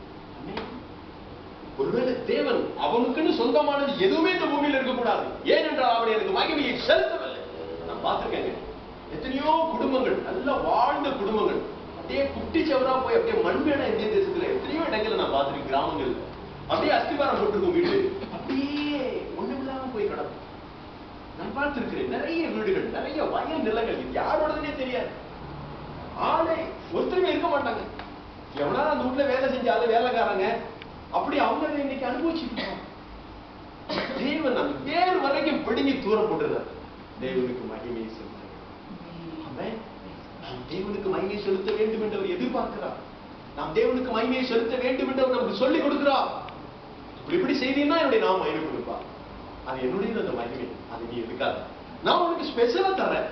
ஒருவேளை தேவன் அவனுக்குன்னு சொந்தமானது எதுவுமே இந்த பூமியில் இருக்கக்கூடாது, ஏனென்றால் அவனை எனக்கு மகிமையை செலுத்தவில்லை. நான் பார்த்திருக்கேங்க, எத்தனையோ குடும்பங்கள், நல்ல வாழ்ந்த குடும்பங்கள் அப்படியே குட்டி சவரா போய் அப்படியே மண்மேடா இந்திய தேசத்துல எத்தனையோ இடங்களை நான் பார்த்திருக்கேன். கிராமங்கள் அப்படியே அஸ்திவாரம் போட்டிருக்கும் வீடு, அப்படியே ஒண்ணுமில்லாம போய் கிடக்கும். நான் பார்த்திருக்கிறேன் நிறைய வீடுகள், நிறைய வயல் நிலங்கள், இது யாரோடதுன்னே தெரியாது. ஆளே ஒருத்தருமே இருக்க மாட்டாங்க. எவனாலும் அந்த வீட்டுல வேலை செஞ்சாலும் வேலைக்காரங்க, அப்படி அவங்க இன்னைக்கு அனுபவிச்சுட்டு தேவன் அந்த வேறு வரைக்கும் பிடுங்கி தூரம் போட்டுறார். தேவனுக்கு மகிமை செலுத்துகிறார். நாம் தேவனுக்கு மகிமை செலுத்த வேண்டும் என்று அவர் எதிர்பார்க்கிறார். நாம் தேவனுக்கு மகிமையை செலுத்த வேண்டும் என்று அவர் நமக்கு சொல்லிக் கொடுக்கிறார். இப்படி செய்தீங்கன்னா என்னுடைய நாம் மகிமை கொடுப்பா. அது என்னுடைய அந்த மகிமை, அது நீ எதுக்காக, நான் உனக்கு ஸ்பெஷலா தரேன்,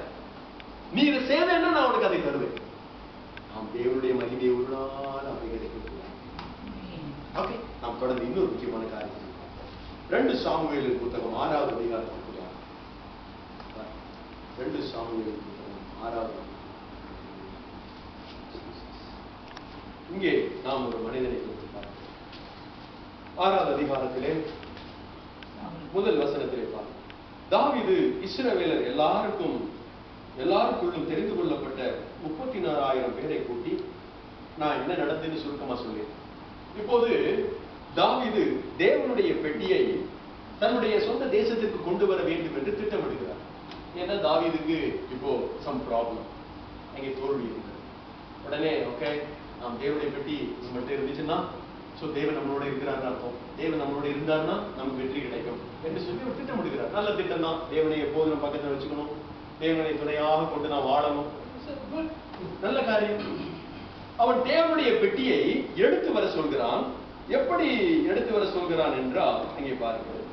நீ இதை செய்வேன்னா நான் உனக்கு அதை தருவேன். நாம் தேவனுடைய மகிமையை ஒரு நாள் அப்படி கிடைக்க. ஓகே, நாம் தொடர்ந்து இன்னொரு முக்கியமான காரியம் 2 சாமுவேல் புத்தகம் 6வது அதிகாரம். 2 சாமுவேல் புத்தகம் 6வது. இங்கே நாம் ஒரு மனிதனை பார்க்கிறோம். 6வது அதிகாரத்திலே முதல் வசனத்திலே பார்க்கிறோம். தாவீது இஸ்ரவேலர் எல்லாருக்குள்ளும் தெரிந்து கொள்ளப்பட்ட 34,000 பேரை கூட்டி, நான் என்ன நடந்ததுன்னு சுருக்கமா சொல்லிடுறேன். இப்போது தாவீது தேவனுடைய பெட்டியை தன்னுடைய சொந்த தேசத்திற்கு கொண்டு வர வேண்டும் என்று திட்டமிடுகிறார். ஏன்னா தாவீதுக்கு இப்போ சம் ப்ராப்ளம், அங்கே தோல்வி இருக்கு. உடனே ஓகே, நாம் தேவனுடைய பெட்டி நம்மகிட்ட இருந்துச்சுன்னா தேவன் நம்மளோட இருக்கிறார் அர்த்தம், தேவன் நம்மளோட இருந்தார்னா நமக்கு வெற்றி கிடைக்கும் என்று சொல்லி ஒரு திட்டமிடுகிறார். நல்ல திட்டம் தான். தேவனை எப்போது நம்ம பக்கத்தில் வச்சுக்கணும், தேவனை துணையாக கொண்டு நான் வாழணும், நல்ல காரியம். அவன் தேவனுடைய பெட்டியை எடுத்து வர சொல்கிறான். எப்படி எடுத்து வர சொல்கிறான் என்றால், அங்கே பாருங்கள்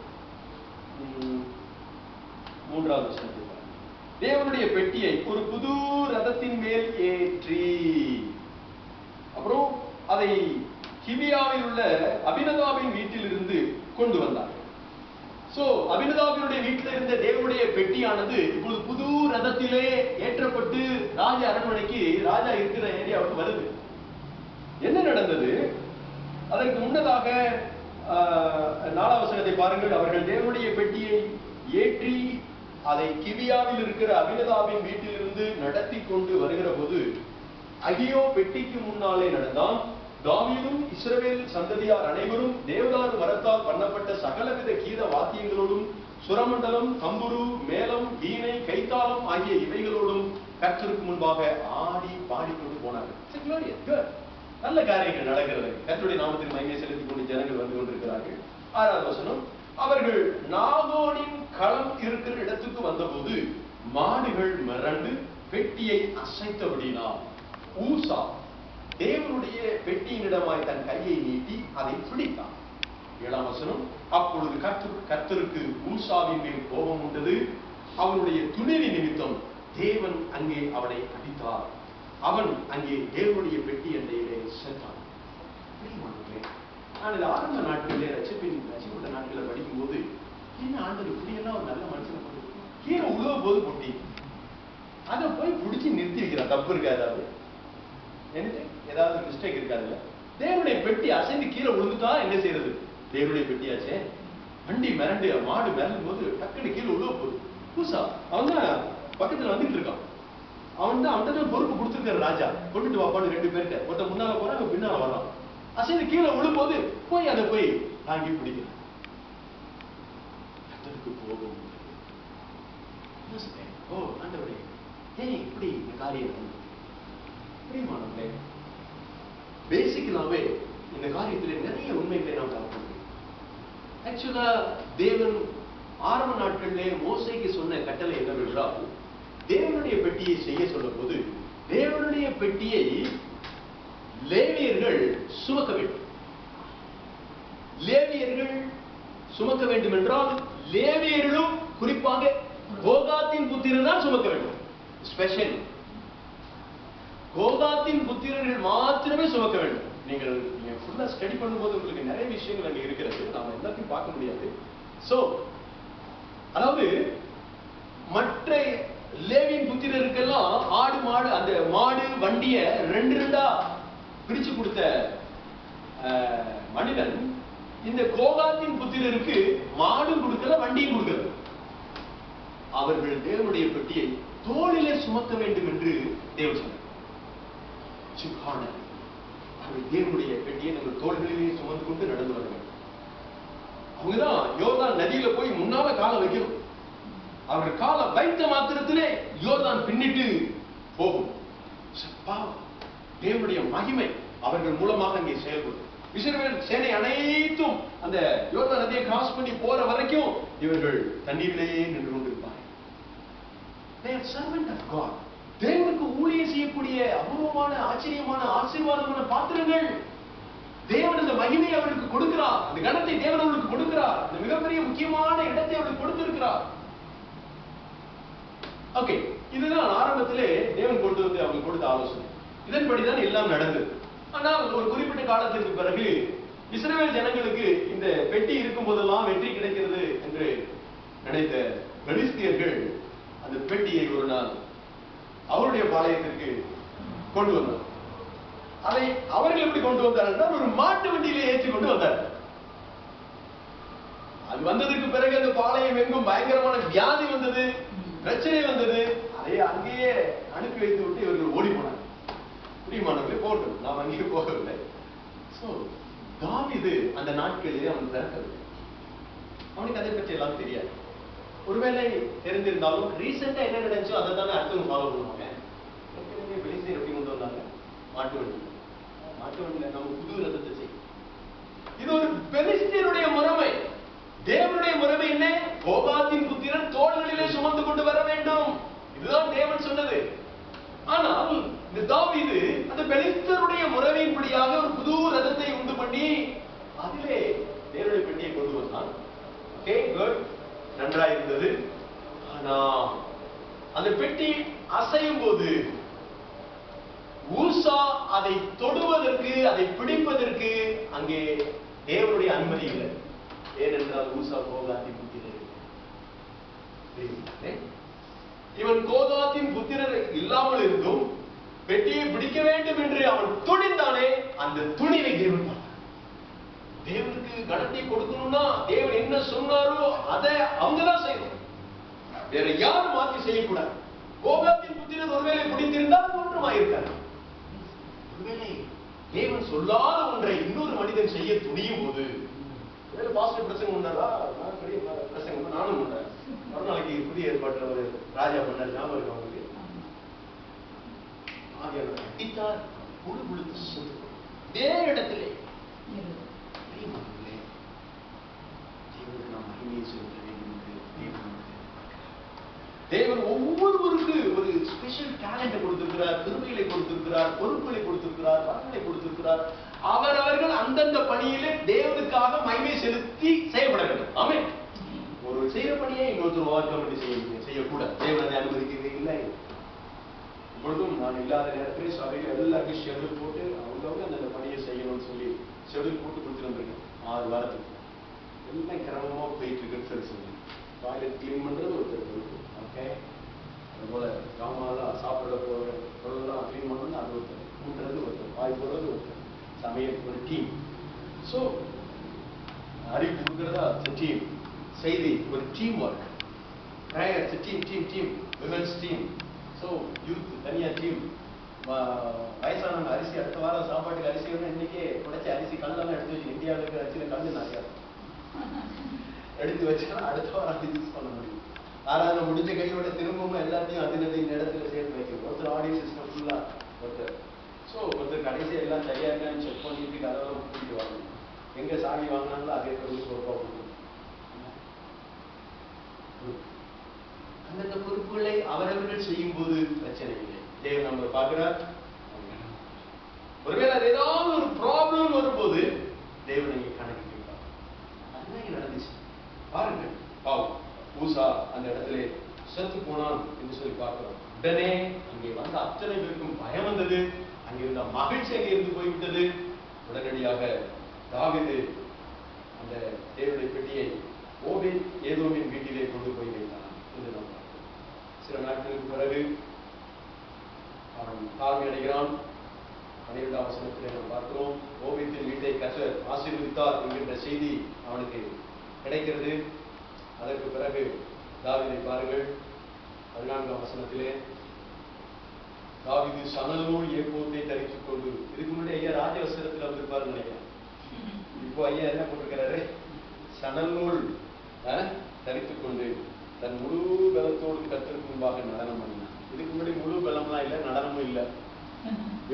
3வது வசனத்தை பாருங்கள். தேவனுடைய பெட்டியை ஒரு புது ரதத்தின் மேல் ஏற்றி, அப்புறம் அதை கிபியாவில் உள்ள அபினதாபின் வீட்டில் இருந்து கொண்டு வந்தார். சோ அபினதாபினுடைய வீட்டில் இருந்த தேவனுடைய பெட்டியானது இப்பொழுது புது ரதத்திலே ஏற்றப்பட்டு ராஜ அரண்மனைக்கு, ராஜா இருக்கிற ஏரியாவுக்கு வருது. என்ன நடந்தது? அதற்கு முன்னதாக 4வது வசனத்தை பாருங்கள். அவர்கள் தேவனுடைய பெட்டியை ஏற்றி அதை கிபியாவில் இருக்கிற அபினதாபின் வீட்டிலிருந்து நடத்தி கொண்டு வருகிற போது அகியோ பெட்டிக்கு முன்னாலே நடந்தான். தாவீதும் இஸ்ரவேல் சந்ததியார் அனைவரும் தேவதாரு மரத்தால் பண்ணப்பட்ட சகலவித கீத வாத்தியங்களோடும் சுரமண்டலம், தம்புரு, மேளம், வீணை, கைத்தாளம் ஆகிய இவைகளோடும் கர்த்தருக்கு முன்பாக ஆடி பாடிக்கொண்டு போனார்கள். நல்ல காரியங்கள் நடக்கிறது. கர்த்தருடைய நாமத்திற்கு மகிமை செலுத்திக் கொண்டு ஜனங்கள் வந்து கொண்டிருக்கிறார்கள். 6வது வசனம். அவர்கள் நாகோனின் களம் இருக்கிற இடத்துக்கு வந்தபோது மாடுகள் மிரண்டு பெட்டியை அசைத்தபடினால் ஊசா தேவனுடைய பெட்டியினிடமாய் தன் கையை நீட்டி அதை பிடித்தான். 7ஆம் வசனம். அப்பொழுது கர்த்தருக்கு ஊசாவின் மேல் கோபம் உண்டது. அவனுடைய துணிவி நிமித்தம் தேவன் அங்கே அவனை அடித்தார். அவன் அங்கே தேவனுடைய பெட்டி எண்டையிலே சென்றான். நான் இந்த ஆரம்ப நாட்களிலே ரட்சிப்பட்ட நாட்களில் படிக்கும் போது, என்ன ஆண்டவர் இப்படியெல்லாம் ஒரு நல்ல மனுஷனை போட்டு கீழே உழுவ போது பொட்டி அதை போய் பிடிச்சி நிறுத்தி வைக்கிறான். தப்பு இருக்காது, ஏதாவது மிஸ்டேக் இருக்காதுல்ல? தேவனுடைய பெட்டி அசைந்து கீழே விழுந்துட்டா என்ன செய்யறது? தேவனுடைய பெட்டியாச்சே. வண்டி மிரண்டு மாடு மிரண்டும் போது டக்குனு கீழே உழுவ போகுது. பூசா அவன் தான் பக்கத்துல வந்துட்டு இருக்கான். அவன்கிட்ட பொறுப்பு கொடுத்துருக்காரு ராஜா. கொண்டுட்டு வாப்பான்னு 2 பேர்கிட்ட, ஒருத்த முன்னால போறான், பின்னால வர்றான். அசைந்து கீழே விழும்போது போய் அதை போய் தாங்கி பிடிக்கிறான். போகும் ஓ ஆண்டவரே, ஏன் இப்படி இந்த காரியம்? பிரியமானவர்களே, பேசிக்கலாவே இந்த காரியத்தில் நிறைய உண்மைகளை நாம் பார்க்க முடியும். ஆக்சுவலா தேவன் ஆரம்ப நாட்களிலே மோசேக்கு சொன்ன கட்டளை என்னவென்றால், தேவனுடைய பெட்டியை செய்ய சொல்லும் போது தேவனுடைய பெட்டியை லேவியர்கள் சுமக்க வேண்டும். லேவியர்கள் சுமக்க வேண்டும் என்றால் லேவியர்களும் குறிப்பாக கோகாத்தின் புத்திரர் தான் சுமக்க வேண்டும். ஸ்பெஷல் கோகாத்தின் புத்திரர்கள் மாத்திரமே சுமக்க வேண்டும். நீங்கள் ஃபுல்லா ஸ்டடி பண்ணும்போது உங்களுக்கு நிறைய விஷயங்கள் அங்க இருக்கிறது. நாம எல்லாத்தையும் பார்க்க முடியாது. சோ அதாவது மற்ற லேவியின் புத்திரருக்கெல்லாம் ஆடு மாடு, அந்த மாடு வண்டிய 2 பிரிச்சு கொடுத்த மனிதன் இந்த கோகாத்தின் புத்திரருக்கு மாடும் கொடுக்கல, வண்டியும் கொடுக்கல. அவர்கள் தேவனுடைய பெட்டியை தோளிலே சுமக்க வேண்டும் என்று தேவன் சொன்னார். அவர்கள் தேவனுடைய பெட்டியை நம்ம தோள்களிலே சுமந்து கொண்டு நடந்து வர வேண்டும். அவங்கதான் யோர்தான் நதியில போய் முன்னால காலை வைக்கணும். அவர்கள் காலை வைத்த மாத்திரத்திலே யோர்தான் பின்னிட்டு போகும். தேவனுடைய மகிமை அவர்கள் மூலமாக அங்கே செயல்படும். இஸ்ரவேல் சேனை அனைத்தும் அந்த யோர்தான் நதியை கிராஸ் பண்ணி போற வரைக்கும் இவர்கள் தண்ணீரிலேயே நின்று கொண்டிருப்பார்கள். They are servant of God. தேவனுக்கு ஊழியம் செய்யக்கூடிய அபூர்வமான ஆச்சரியமான ஆசீர்வாதமான பாத்திரங்கள். தேவன் அந்த மகிமையை அவருக்கு கொடுக்கிறார், அந்த கணத்தை தேவன் அவருக்கு கொடுக்கிறார், அந்த மிகப்பெரிய முக்கியமான இடத்தை அவருக்கு கொடுத்திருக்கிறார். ஓகே, இதுதான் ஆரம்பத்திலே தேவன் கொண்டு வந்து அவங்க கொடுத்த ஆலோசனை. இதன்படிதான் எல்லாம் நடந்தது. ஆனால் ஒரு குறிப்பிட்ட காலத்திற்கு பிறகு இஸ்ரவேல் ஜனங்களுக்கு இந்த பெட்டி இருக்கும் போதெல்லாம் வெற்றி கிடைக்கிறது என்று நினைத்த பெலிஸ்தியர்கள் அந்த பெட்டியை ஒரு நாள் அவருடைய பாளையத்திற்கு கொண்டு வந்தார். அதை அவர்கள் எப்படி கொண்டு வந்தார்கள்? ஒரு மாட்டு வண்டியிலே ஏற்றி கொண்டு வந்தார். அது வந்ததற்கு பிறகு அந்த பாளையம் எங்கும் பயங்கரமான வியாதி வந்தது, பிரச்சனை வந்தது. அதை அங்கேயே அனுப்பி வைத்து விட்டு இவர்கள் ஓடி போனார். பிரியமானவர்களே, போகட்டும், நாம் அங்கேயே போகவில்லை. தாவீது அந்த நாட்களிலே அவன் பிறக்கவில்லை. அவனுக்கு அதை பற்றி எல்லாம் தெரியாது. ஒருவேளை தெரிந்திருந்தாலும் ரீசெண்டா என்ன நடந்துச்சோ அதை தானே அடுத்தவங்க ஃபாலோ பண்ணுவாங்க. பெலிஸ்தியர் எப்படி கொண்டு வந்தாங்க? மாட்டு வண்டியில நம்ம புது ரதத்தை செய்யும். இது ஒரு பெலிஸ்தியருடைய முறைமை. தேவனுடைய முறைமை என்ன? கோகாத்தின் புத்திரன் தோள்களிலே சுமந்து கொண்டு வர வேண்டும். இதுதான் தேவன் சொன்னது. ஆனால் இந்த தாவீது அந்த பெலிஸ்தருடைய முறைமையின்படியாக ஒரு புது ரதத்தை உண்டு பண்ணி அதிலே தேவனுடைய பெட்டியை கொண்டு வந்தான். ஓகே, குட், நன்றாயிருந்தது. ஆனா அந்த பெட்டி அசையும் போது ஊசா அதை தொடுவதற்கு, அதை பிடிப்பதற்கு அங்கே தேவனுடைய அனுமதி இல்லை. ஏனென்றால் ஊசா கோகாத்தின் புத்திரர். இவன் கோகாத்தின் புத்திரர் இல்லாமல் இருந்தும் பெட்டியை பிடிக்க வேண்டும் என்று அவன் துணிந்தானே, அந்த துணிவை தேவன் பார்த்தார். தேவனுக்கு கணத்தை கொடுக்கணும்னா தேவன் என்ன சொன்னாரோ அதை அவங்கதான் செய்யணும், வேற யாரும் மாற்றி செய்யக்கூடாது. கோகாத்தின் புத்திரர் ஒருவேளை பிடித்திருந்தால் தோற்றமாயிருக்காரு. ஒருவேளை தேவன் சொல்லாத ஒன்றை இன்னொரு மனிதன் செய்ய துணியும் போது, பாஸ்டர் பிரசங்கம் உண்டாரா? பெரிய பிரசங்கம் நானும் உண்டேன். ஒரு நாளைக்கு புதிய ஏற்பாட்டில் ஒரு ராஜா பண்ணார், ஞாபகம் இருக்கு அவங்களுக்கு. அடித்தார், புழு புழுத்து செத்து இதே இடத்திலே. தேவனுக்கு நாம் மகிமையை செலுத்த வேண்டும் என்று தேவன் ஒவ்வொருவருக்கு ஒரு ஸ்பெஷல் டேலண்ட் கொடுத்திருக்கிறார், திருமைகளை கொடுத்திருக்கிறார், பொறுப்புகளை கொடுத்திருக்கிறார், பலன்களை கொடுத்திருக்கிறார். அவர்கள் அந்தந்த பணியிலே தேவனுக்காக மகிமை செலுத்தி செயல்பட வேண்டும். ஆமென். ஒரு செய்யற பணியை இன்னொருத்தர் ஓவர்கம் செய்யக்கூடாது. தேவன் அதை அனுமதிக்கவே இல்லை. இப்பொழுதும் நான் இல்லாத நேரத்திலே சபையில எல்லாருக்கும் ஷெடியூல் போட்டு அவங்கவுங்க அந்த பணியை செய்யணும்னு சொல்லி ஷெடியூல் போட்டு கொடுத்துருந்துருக்கேன். 6 வாரத்துக்கு எல்லாம் கிரமமா போயிட்டு இருக்குன்னு சொல்லி சொல்லி டாய்லெட் கிளீன் பண்றது ஒருத்தர் இருக்கு. ஓகே, அதுபோல ஜாமான்லாம் சாப்பிட போகிற பொருள்லாம் கிளீன் பண்ணணும், அது ஒருத்தர், கூட்டுறது ஒருத்தர், வாய் போடுறது ஒருத்தர், சமையல் ஒரு டீம். ஸோ அறிவு கொடுக்கிறதா டீம், செய்தி ஒரு team work, prayer team, women's team, so youth தனியாக டீம், வயசானவங்க அரிசி அடுத்த வாரம் சாப்பாட்டுக்கு அரிசி வந்து இன்னைக்கே குடைச்ச அரிசி கல்லெல்லாம் எடுத்து வச்சு, இந்தியாவில் இருக்கிற அரிசியில் கல் நிறையா எடுத்து வச்சா அடுத்த வாரம் அது யூஸ் பண்ண முடியும். ஆறாவது முடிஞ்ச கையோட திரும்பவும் எல்லாத்தையும் இந்த இடத்துல சேர்த்து வைக்கணும். ஒருத்தர் ஆடியோ சிஸ்டம் ஃபுல்லாக ஒருத்தர். ஸோ ஒருத்தர் கடைசியாக எல்லாம் சரியா இருக்கான்னு செக் பண்ணிட்டு அதெல்லாம் கூட்டிட்டு வரணும். எங்கே சாமி வாங்கினாங்களோ அதே பொருள் பொறுப்பாக கொடுக்கணும். அந்தந்த பொறுப்புகளை அவரவர்கள் செய்யும் போது பிரச்சனை இல்லை. தேவன் நம்ம பார்க்கிறார். ஒருவேளை அது ஏதாவது ஒரு ப்ராப்ளம் வரும்போது தேவன் இங்கே கணக்கு கேட்பார். அதுதான் இங்கே நடந்துச்சு. பாருங்கள், பாவம் ஊசா அந்த இடத்துல செத்து போனான் என்று சொல்லி பார்க்கிறோம். உடனே அங்கே வந்த அத்தனை பேருக்கும் பயம் வந்தது. அங்கிருந்த மகிழ்ச்சி அங்கே இருந்து போய்விட்டது. உடனடியாக தாவீது அந்த தேவனுடைய பெட்டியை ஓபேத் ஏதோமின் வீட்டிலே கொண்டு போய் வைத்தான் என்று நாம் பார்க்கிறோம். சில நாட்களுக்கு பிறகு அவன் தாழ்மை அடைகிறான். 12ஆம் வசனத்திலே நாம் பார்க்கிறோம், ஓபேத்தின் வீட்டை கர்த்தர் ஆசீர்வதித்தார் என்கின்ற செய்தி அவனுக்கு கிடைக்கிறது. அதற்கு பிறகு தாவீதை பாருங்கள், 14ஆம் வசனத்திலே தாவீது சணல் நூல் ஏப்போத்தை தரித்துக் கொண்டு, இதுக்கு முன்னாடி ஐயா ராஜவசரத்தில் வந்திருப்பாருன்னு நினைக்கிறேன். இப்போ ஐயா என்ன போட்டிருக்கிறாரு? சணல் நூல் தரித்துக் கொண்டு தன் முழு பலத்தோடு கர்த்தருக்கு முன்பாக நடனம் பண்ணினான். இதுக்கு முன்னாடி முழு பலம்லாம் இல்லை, நடனமும் இல்லை.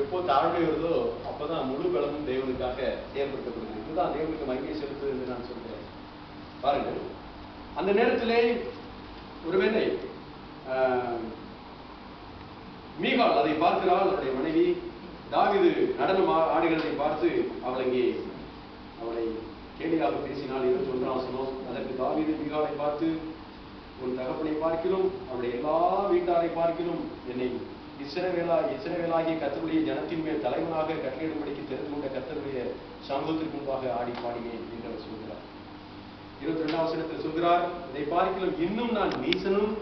எப்போ தாழ்மை வருதோ அப்பதான் முழு பலமும் தேவனுக்காக செயல்படுத்தப்படுது. இதுதான் தேவனுக்கு மகிமை செலுத்துது என்று நான் சொல்கிறேன். பாருங்கள், அந்த நேரத்திலே ஒருவேளை மீகாள் அதை பார்க்கிறாள். அவருடைய மனைவி தாவீது நடனம் ஆடுகிறதை பார்த்து அவள் அங்கே அவளை கேலியாக பேசினாள். 21ஆம் வசனம். அதற்கு தாவீது மீகாளை பார்த்து, உன் தகப்பனை பார்க்கிலும் அவருடைய எல்லா வீட்டாரை பார்க்கிலும் என்னை இஸ்ரவேலாகிய கர்த்தருடைய ஜனத்தின் மேல் தலைவனாக கட்டளையிடும்படிக்கு தெரிந்து கொண்ட கர்த்தருடைய சமூகத்திற்கு முன்பாக ஆடி பாடினேன் என்று அவர் சொல்கிறார். 22ஆம் வசனத்தில் சொல்கிறார், இதை பார்க்கிலும் இன்னும் நான் நீசனும்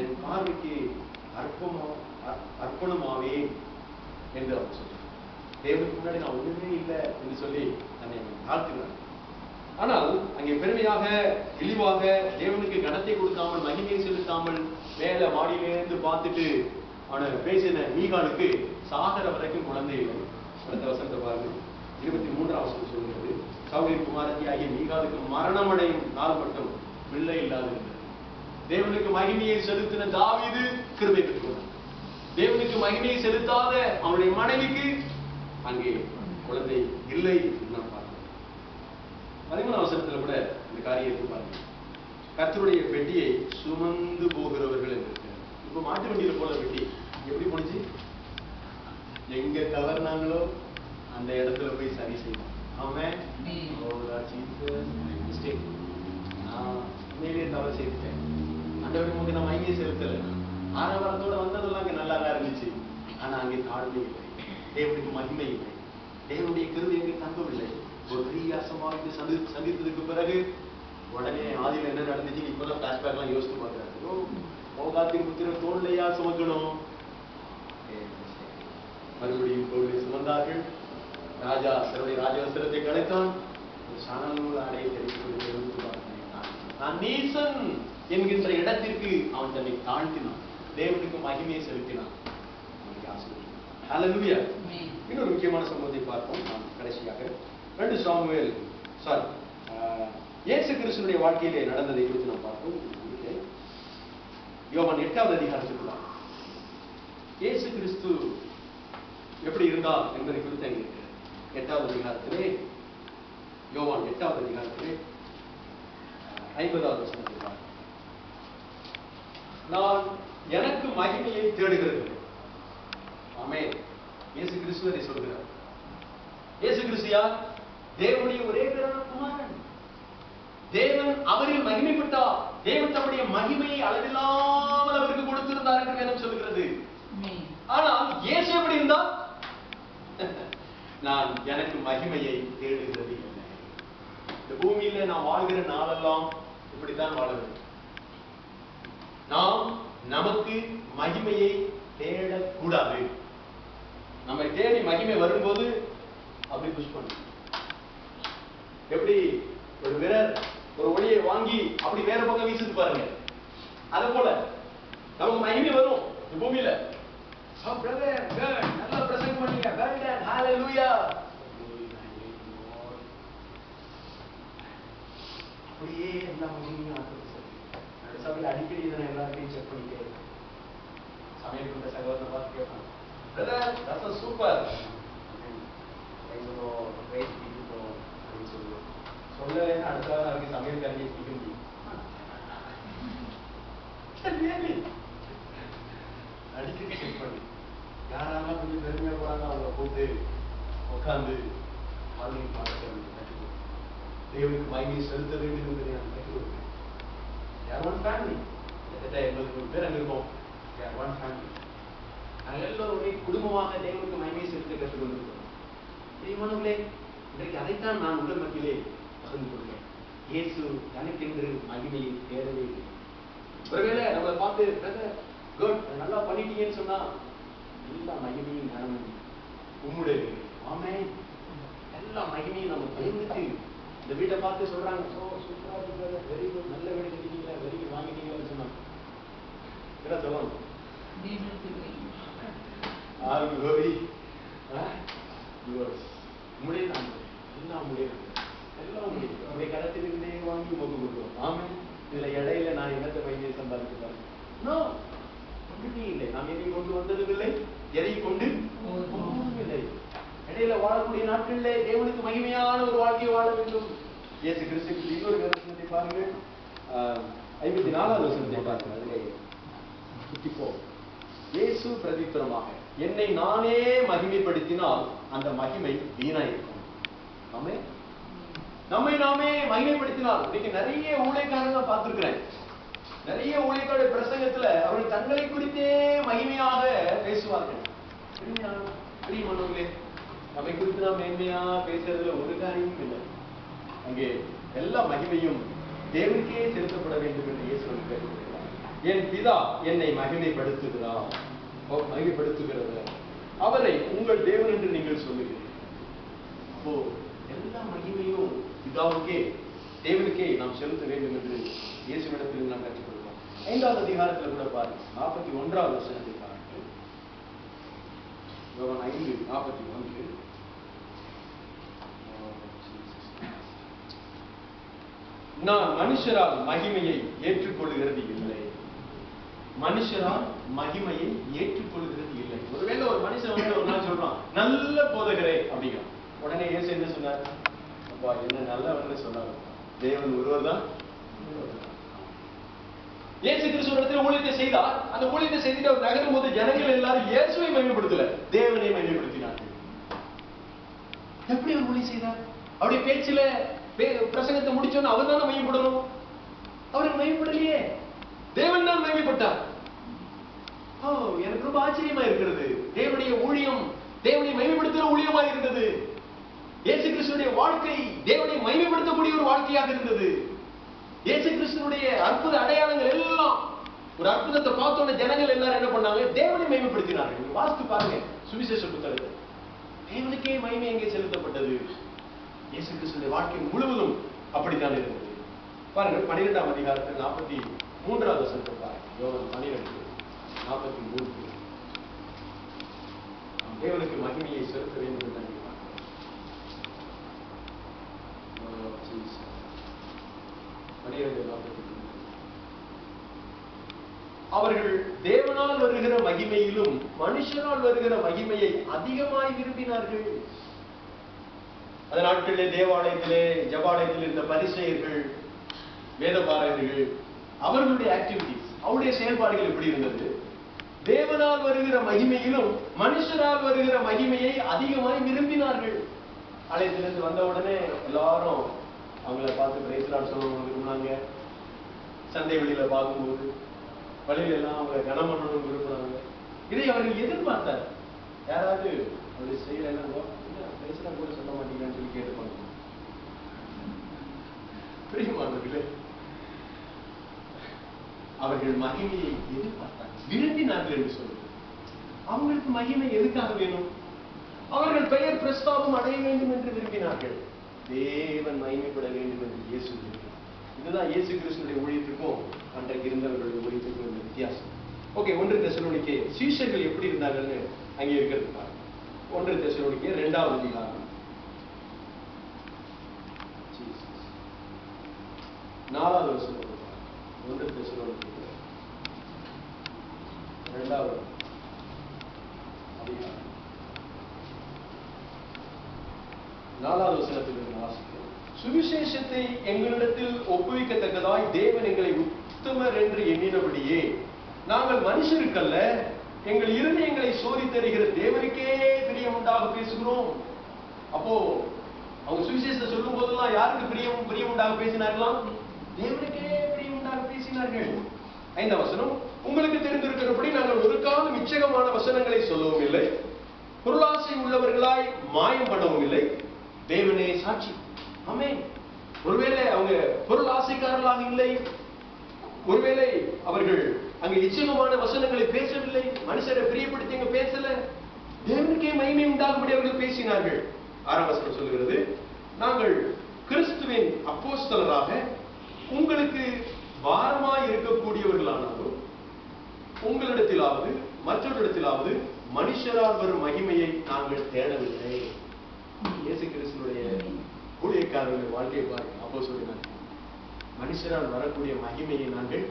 என் பார்வைக்கு அர்ப்பணமாவேன் என்று அவர் சொல்றார். தேவனுக்கு முன்னாடி நான் ஒண்ணுமே இல்லை என்று சொல்லி தன்னை தாழ்த்துகிறார். ஆனால் அங்கே பெருமையாக இழிவாக தேவனுக்கு கனத்தை கொடுக்காமல் மகிமையை செலுத்தாமல் மேல மாடியிலிருந்து பார்த்துட்டு அவனை பேசின மீகாலுக்கு சாகர வரைக்கும் குழந்தை இல்லை. அடுத்த வசனத்தை பாருங்க. 23ஆம் வசனம் சொல்கிறது, சவுலின் குமாரத்தி ஆகிய மீகாலுக்கு மரணம் அடையும் நாள் மட்டும் பிள்ளை இல்லாது இருந்தது. தேவனுக்கு மகிமையை செலுத்தின தாவீது கிருபை பெற்றுள்ளார். தேவனுக்கு மகிமையை செலுத்தாத அவனுடைய மனைவிக்கு அங்கே குழந்தை இல்லை. நான் பார்க்கிறேன். 13ஆம் வசனத்துல கூட இந்த காரியத்தை பாருங்க. கர்த்தருடைய பெட்டியை சுமந்து போகிறவர்கள் என்று. இப்ப மாட்டு வண்டியில போல பெட்டி எப்படி போனுச்சு? எங்க தவறுனாங்களோ அந்த இடத்துல போய் சரி செய்வோம். அவன் உண்மையிலேயே தவறு செய்துட்டேன். ஆண்டவருக்கு முன்பு நான் மகிமையை செலுத்தல. ஆரவாரத்தோட வந்ததெல்லாம் அங்க நல்லா தான் இருந்துச்சு. ஆனா அங்கே தாழ்மை இல்லை, தேவனுக்கு மகிமை இல்லை, தேவனுடைய கிருபை எங்கே தங்கவில்லை. ஒரு பிரியாசமாக சந்தித்ததுக்கு பிறகு உடனே ஆதியில் என்ன நடந்துச்சு இப்பதான் பிளாஷ்பேக் எல்லாம் யோசித்து பார்க்கிறாரு. போகாத்தின் புத்திரன் தோல்லையா சுமக்கணும். மறுபடியும் தோல்லை சுமந்தார்கள். ராஜா தன்னுடைய ராஜவசரத்தை கலைத்தான். சணல் அடைய தெரிவித்து நான் நீசன் என்கின்ற இடத்திற்கு அவன் தன்னை தாழ்த்தினான். தேவனுக்கு மகிமையை செலுத்தினான். ஹல்லேலூயா. இன்னொரு முக்கியமான சம்பவத்தை பார்ப்போம் நாம் கடைசியாக. 2 சாமுவேல் இயேசு கிறிஸ்துவினுடைய வாழ்க்கையிலே நடந்ததை குறித்து நாம் பார்ப்போம். யோவான் 8வது அதிகாரத்துக்குள்ள இயேசு கிறிஸ்து எப்படி இருந்தார் என்பதை குறித்து அங்கே இருக்கிறது. 8வது அதிகாரத்திலே, யோவான் 8வது அதிகாரத்திலே 50வது வசனத்தை பார்க்கிறோம். நான் எனக்கு மகிமையை தேடுகிறது. ஆமென். இயேசு கிறிஸ்து அதை சொல்கிறார். இயேசு கிறிஸ்து யார்? தேவனுடைய ஒரே பேரான குமாரன். தேவன் அவரில் மகிமைப்பட்டார். தேவன் தம்முடைய மகிமையை அளவில்லாமல் அவருக்கு கொடுத்திருந்தார் என்று வேதம் சொல்கிறது. ஆனால் இயேசு எப்படி இருந்தார்? நான் எனக்கு மகிமையை தேடுகிறது இல்லை. இந்த பூமியில நான் வாழ்கிற நாளெல்லாம் இப்படித்தான் வாழ வேண்டும். நாம் நமக்கு மகிமையை தேடக்கூடாது. நம்மை தேடி மகிமை வரும்போது அப்படி புஷ் பண்ணு. எப்படி ஒரு வீரர் ஒரு ஒளியை வாங்கி அப்படி வேற பக்கம் வீசிட்டு பாருங்க. அது போல நமக்கு மகிமை வரும் இந்த பூமியில. நல்லா பிரசங்கம் பண்ணீங்க, ஹல்லேலூயா. அப்படியே எல்லா மகிமையும் சபையில் அடிக்கடி இதை எல்லாத்தையும் செக் பண்ணிட்டே இருக்கேன். சமையல் கொண்ட சகோதரனை பார்த்து கேட்பேன், பிரதர் ரசம் சூப்பர் அப்படின்னு சொல்லுவோம். சொல்லலைன்னா அடுத்த வாரம் அவருக்கு சமையல் கல்வியை பிடிக்க முடியும். அடிக்கடி செக் பண்ணி யாரெல்லாம் கொஞ்சம் பெருமையா போறாங்க அவங்க போட்டு உட்காந்து ஆன்லைன் பார்க்க தேவனுக்கு மகிமையை செலுத்த வேண்டும் என்பதை நான் கற்றுக் கொடுக்கிறேன். ஒன் ஃபேமிலி கிட்டத்தட்ட 80 பேர் அங்க இருக்கோம். ஒன் ஃபேமிலி நாங்கள் எல்லோருமே குடும்பமாக தேவனுக்கு மகிமையை செலுத்த கற்றுக் கொண்டிருக்கிறோம். பிரியமானவர்களே, இன்றைக்கு அதைத்தான் நான் உங்கள் மத்தியிலே பகிர்ந்து கொள்கிறேன். இயேசு தனக்கென்று மகிமையை தேடவே இல்லை. ஒருவேளை நம்மளை பார்த்து குட் நல்லா பண்ணிட்டீங்கன்னு சொன்னா எல்லா மகிமையும் கனமும் உம்முடைய. ஆமென். எல்லா மகிமையும் நம்ம தேவனுக்கு. இந்த வீட்டை பார்த்து சொல்றாங்க, சூப்பரா இருக்கு, வெரி குட், நல்ல வீடு கட்டிட்டீங்களா, வெரி குட் வாங்கிட்டீங்கன்னு சொன்னாங்க. என்ன சொல்லணும்? All glory yours. முடியல, எல்லாம் முடியல, எல்லாம் முடியும். உடைய கரத்திலிருந்தே வாங்கி உமக்கு கொடுக்கிறோம். ஆமென். இதுல இடையில நான் என்னத்தை மகிமையை சம்பாதிக்க பாருங்க. நோ, ஒன்றுமே இல்லை. நாம் எதையும் கொண்டு வந்ததும் இல்லை, எதையும் கொண்டு இல்லை. இடையில வாழக்கூடிய நாட்களிலே தேவனுக்கு மகிமையான ஒரு வாழ்க்கையை வாழ வேண்டும். இயேசு கிறிஸ்துவுக்கு இன்னொரு வசனத்தை பாருங்கள். 54வது வசனத்தை பார்க்கிறேன். அதிலே 54 இயேசு பிரதித்திரமாக, என்னை நானே மகிமைப்படுத்தினால் அந்த மகிமை வீணாயிருக்கும். ஆமென். நம்மை நாமே மகிமைப்படுத்தினால், இன்னைக்கு நிறைய ஊழியக்காரங்க பார்த்திருக்கிறேன். நிறைய ஊழியக்காரர் பிரசங்கத்துல அவர்கள் தங்களை குறித்தே மகிமையாக பேசுவார்கள். பிரியமானவர்களே, நம்மை குறித்து நாம் மேன்மையா பேசுறதுல ஒரு காரியமும் இல்லை. அங்கே எல்லா மகிமையும் தேவனுக்கே செலுத்தப்பட வேண்டும் என்று இயேசு கேட்டுக்கொள்கிறார். என் பிதா என்னை மகிமைப்படுத்துகிறார், மகிமைப்படுத்துகிறவர், அவரை உங்கள் தேவன் என்று நீங்கள் சொல்லுகிறீர்கள். அப்போ எல்லா மகிமையும் பிதாவுக்கே, தேவனுக்கே நாம் செலுத்த வேண்டும் என்று இயேசுவிடத்தில் நாம் கற்றுக்கொள்வோம். 5வது அதிகாரத்தில் கூட பாருங்க, 41வது வசனத்தை பாருங்கள். யோவான் 5:41. நான் மனுஷரால் மகிமையை ஏற்றுக்கொள்கிறது இல்லை. மனுஷரால் மகிமையை ஏற்றுக்கொள்கிறது இல்லை. ஒருவேளை ஒரு மனுஷன் வந்து ஒரு நாள் சொல்றான், நல்ல போதகரே அப்படிங்கிறான். உடனே இயேசு என்ன சொன்னார்? அப்பா, என்ன நல்லவன்னு சொன்னார். தேவன் ஒருவர் தான். இயேசு கிறிஸ்து இடத்துல ஊழியத்தை செய்தார். அந்த ஊழியத்தை செய்துட்டு அவர் நகரும் போது ஜனங்கள் எல்லாரும் இயேசுவை மகிமைப்படுத்தல, தேவனை மகிமைப்படுத்தினார்கள். எப்படி அவர் ஊழியம் செய்தார்? அவருடைய பேச்சில பிரசங்கத்தை முடிச்சோன்னு அவர் தானே மகிமைப்படணும். அவருக்கு மகிமைப்படலையே, தேவன் தான் மகிமைப்பட்டார். எனக்கு ரொம்ப ஆச்சரியமா இருக்கிறது. தேவனுடைய ஊழியம் தேவனை மகிமைப்படுத்துகிற ஊழியமா இருந்தது. இயேசு கிறிஸ்துடைய வாழ்க்கை தேவனை மகிமைப்படுத்தக்கூடிய ஒரு வாழ்க்கையாக இருந்தது. இயேசு கிறிஸ்துடைய அற்புத அடையாளங்கள் எல்லாம், ஒரு அற்புதத்தை பார்த்தோன்னே ஜனங்கள் எல்லாரும் என்ன பண்ணாங்க? தேவனை மகிமைப்படுத்தினார்கள். வாசித்து பாருங்க சுவிசேஷ புத்தகத்தை. தேவனுக்கே மகிமை எங்கே செலுத்தப்பட்டது? இயேசு கிறிஸ்துடைய வாழ்க்கை முழுவதும் அப்படித்தான் இருந்தது. பாருங்க 12ஆம் அதிகாரத்தில் 43வது வசனத்தை பாருங்க. யோவான் 12:43. தேவனுக்கு மகிமையை செலுத்த வேண்டும் என்று நினைக்கிறார். அவர்கள் தேவனால் வருகிற மகிமையிலும் மனுஷனால் வருகிற மகிமையை அதிகமாய் விரும்பினார்கள். அந்த நாட்களிலே தேவாலயத்திலே, ஜபாலயத்தில் இருந்த பரிசேயர்கள், வேதபாரகர்கள், அவர்களுடைய ஆக்டிவிட்டிஸ், அவருடைய செயல்பாடுகள் எப்படி இருந்தது? தேவனால் வருகிற மகிமையிலும் மனுஷரால் வருகிற மகிமையை அதிகமாய் விரும்பினார்கள். ஆலயத்திலிருந்து வந்த உடனே எல்லாரும் அவங்கள பார்த்து பிரைஸ் லார்ட் சொல்லணும்னு விரும்பினாங்க. சந்தை வெளியில பார்க்கும்போது வழியில எல்லாம் அவங்க கனம் பண்ணணும்னு விரும்பினாங்க. இதை அவர்கள் எதிர்பார்த்தார். யாராவது அப்படி செய்யலைன்னா பிரைஸ் லார்ட் கூட சொல்ல மாட்டீங்கன்னு சொல்லி கேட்டுப்பாங்க. பிரியமானவர்களே, அவர்கள் மகிமையை எதிர்பார்த்தார், விரும்பினார்கள் என்று சொல்லுது. அவங்களுக்கு மகிமை எதுக்காக வேணும்? அவர்கள் பெயர் பிரஸ்தாபம் அடைய வேண்டும் என்று விரும்பினார்கள். தேவன் மகிமைப்பட வேண்டும் என்று இயேசு விரும்பினார். இதுதான் இயேசு கிறிஸ்துடைய ஊழியத்துக்கும் அன்றைக்கு இருந்தவர்களுடைய ஊழியத்துக்கும் உள்ள வித்தியாசம். ஓகே, 1 தெசலோனிக்கே சீஷர்கள் எப்படி இருந்தாங்கன்னு அங்கே இருக்கிறது பாருங்க. 1 தெசலோனிக்கே 2வது அதிகாரம் 4வது வசனம். 1 தெசலோனிக்கே 2வது அதிகாரம் 4வது வசனத்திலிருந்து வாசிக்கிறோம். சுவிசேஷத்தை எங்களிடத்தில் ஒப்புவிக்கத்தக்கதாய் தேவன் எங்களை உத்தமர் என்று எண்ணினபடியே நாங்கள் மனுஷருக்கல்ல, எங்கள் இருதயங்களை சோதித்தருகிற தேவனுக்கே பிரியமுண்டாக பேசுகிறோம். அப்போ அவங்க சுவிசேஷத்தை சொல்லும் போதெல்லாம் யாருக்கு பிரியமுண்டாக பேசினார்களாம்? தேவனுக்கே பிரியமுண்டாக பேசினார்கள். 5ஆம் வசனம், உங்களுக்கு தெரிந்திருக்கிறபடி நாங்கள் ஒரு காலம் இச்சகமான வசனங்களை சொல்லவும் இல்லை, பொருளாசை உள்ளவர்களாய் மாயம் பண்ணவும் இல்லை, தேவனே சாட்சி. ஆமென். ஒருவேளை அவங்க பொருள் ஆசைக்காரர்களாக இல்லை, ஒருவேளை அவர்கள் அங்க இச்சகமான வசனங்களை பேசவில்லை, மனுஷரை பிரியப்படுத்தி அங்க பேசல, தேவனுக்கே மகிமை உண்டாகும்படி அவர்கள் பேசினார்கள். 6ஆம் வசனம் சொல்லுகிறது, நாங்கள் கிறிஸ்துவின் அப்போஸ்தலராக உங்களுக்கு பாரமாய் இருக்கக்கூடியவர்களானாலும் உங்களிடத்திலாவது மற்றொரு மனுஷரால் வரும் மகிமையை நாங்கள் தேடவில்லை. இயேசு கிறிஸ்துடைய ஊழியக்காரர்கள் வாழ்க்கையை பாருங்க. அப்போஸ்தலர்கள் மனுஷரால் வரக்கூடிய மகிமையை நாங்கள்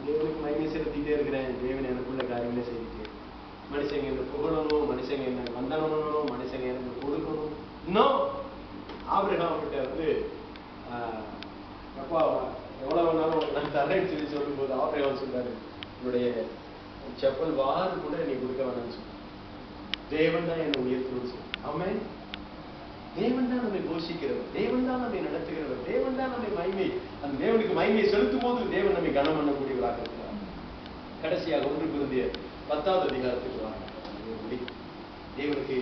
தேவனுக்கு மகிமை செலுத்திட்டே இருக்கிறேன், தேவன் எனக்குள்ள காரியங்களை செய்துட்டு, மனுஷங்க என்ன புகழணும், மனுஷங்க என்ன வந்தனணும், மனுஷங்க எனக்கு கொடுக்கணும். இன்னும் ஆபிரகாம் கிட்ட வந்து அப்பா எவ்வளவு வேணாலும் உனக்கு நான் தரேன்னு சொல்லி சொல்லும் போது ஆபிரகாம் சொல்றாரு, என்னுடைய செப்பல் வாறு கூட நீ கொடுக்க வேணாம்னு சொல்ற. தேவன் தான் என்னை உயர்த்தணும்னு சொல்ற. ஆமென். தேவன் தான் நம்மை போஷிக்கிறவர், தேவன் தான் நம்மை நடத்துகிறவர், தேவன் தான் நம்மை மகிமை, அந்த தேவனுக்கு மகிமையை செலுத்தும் போது தேவன் நம்மை கனம் பண்ணக்கூடியவராக இருக்கிறார். கடைசியாக 1 கொரிந்தியர் 10வது அதிகாரத்துக்கு வாங்க. தேவனுக்கு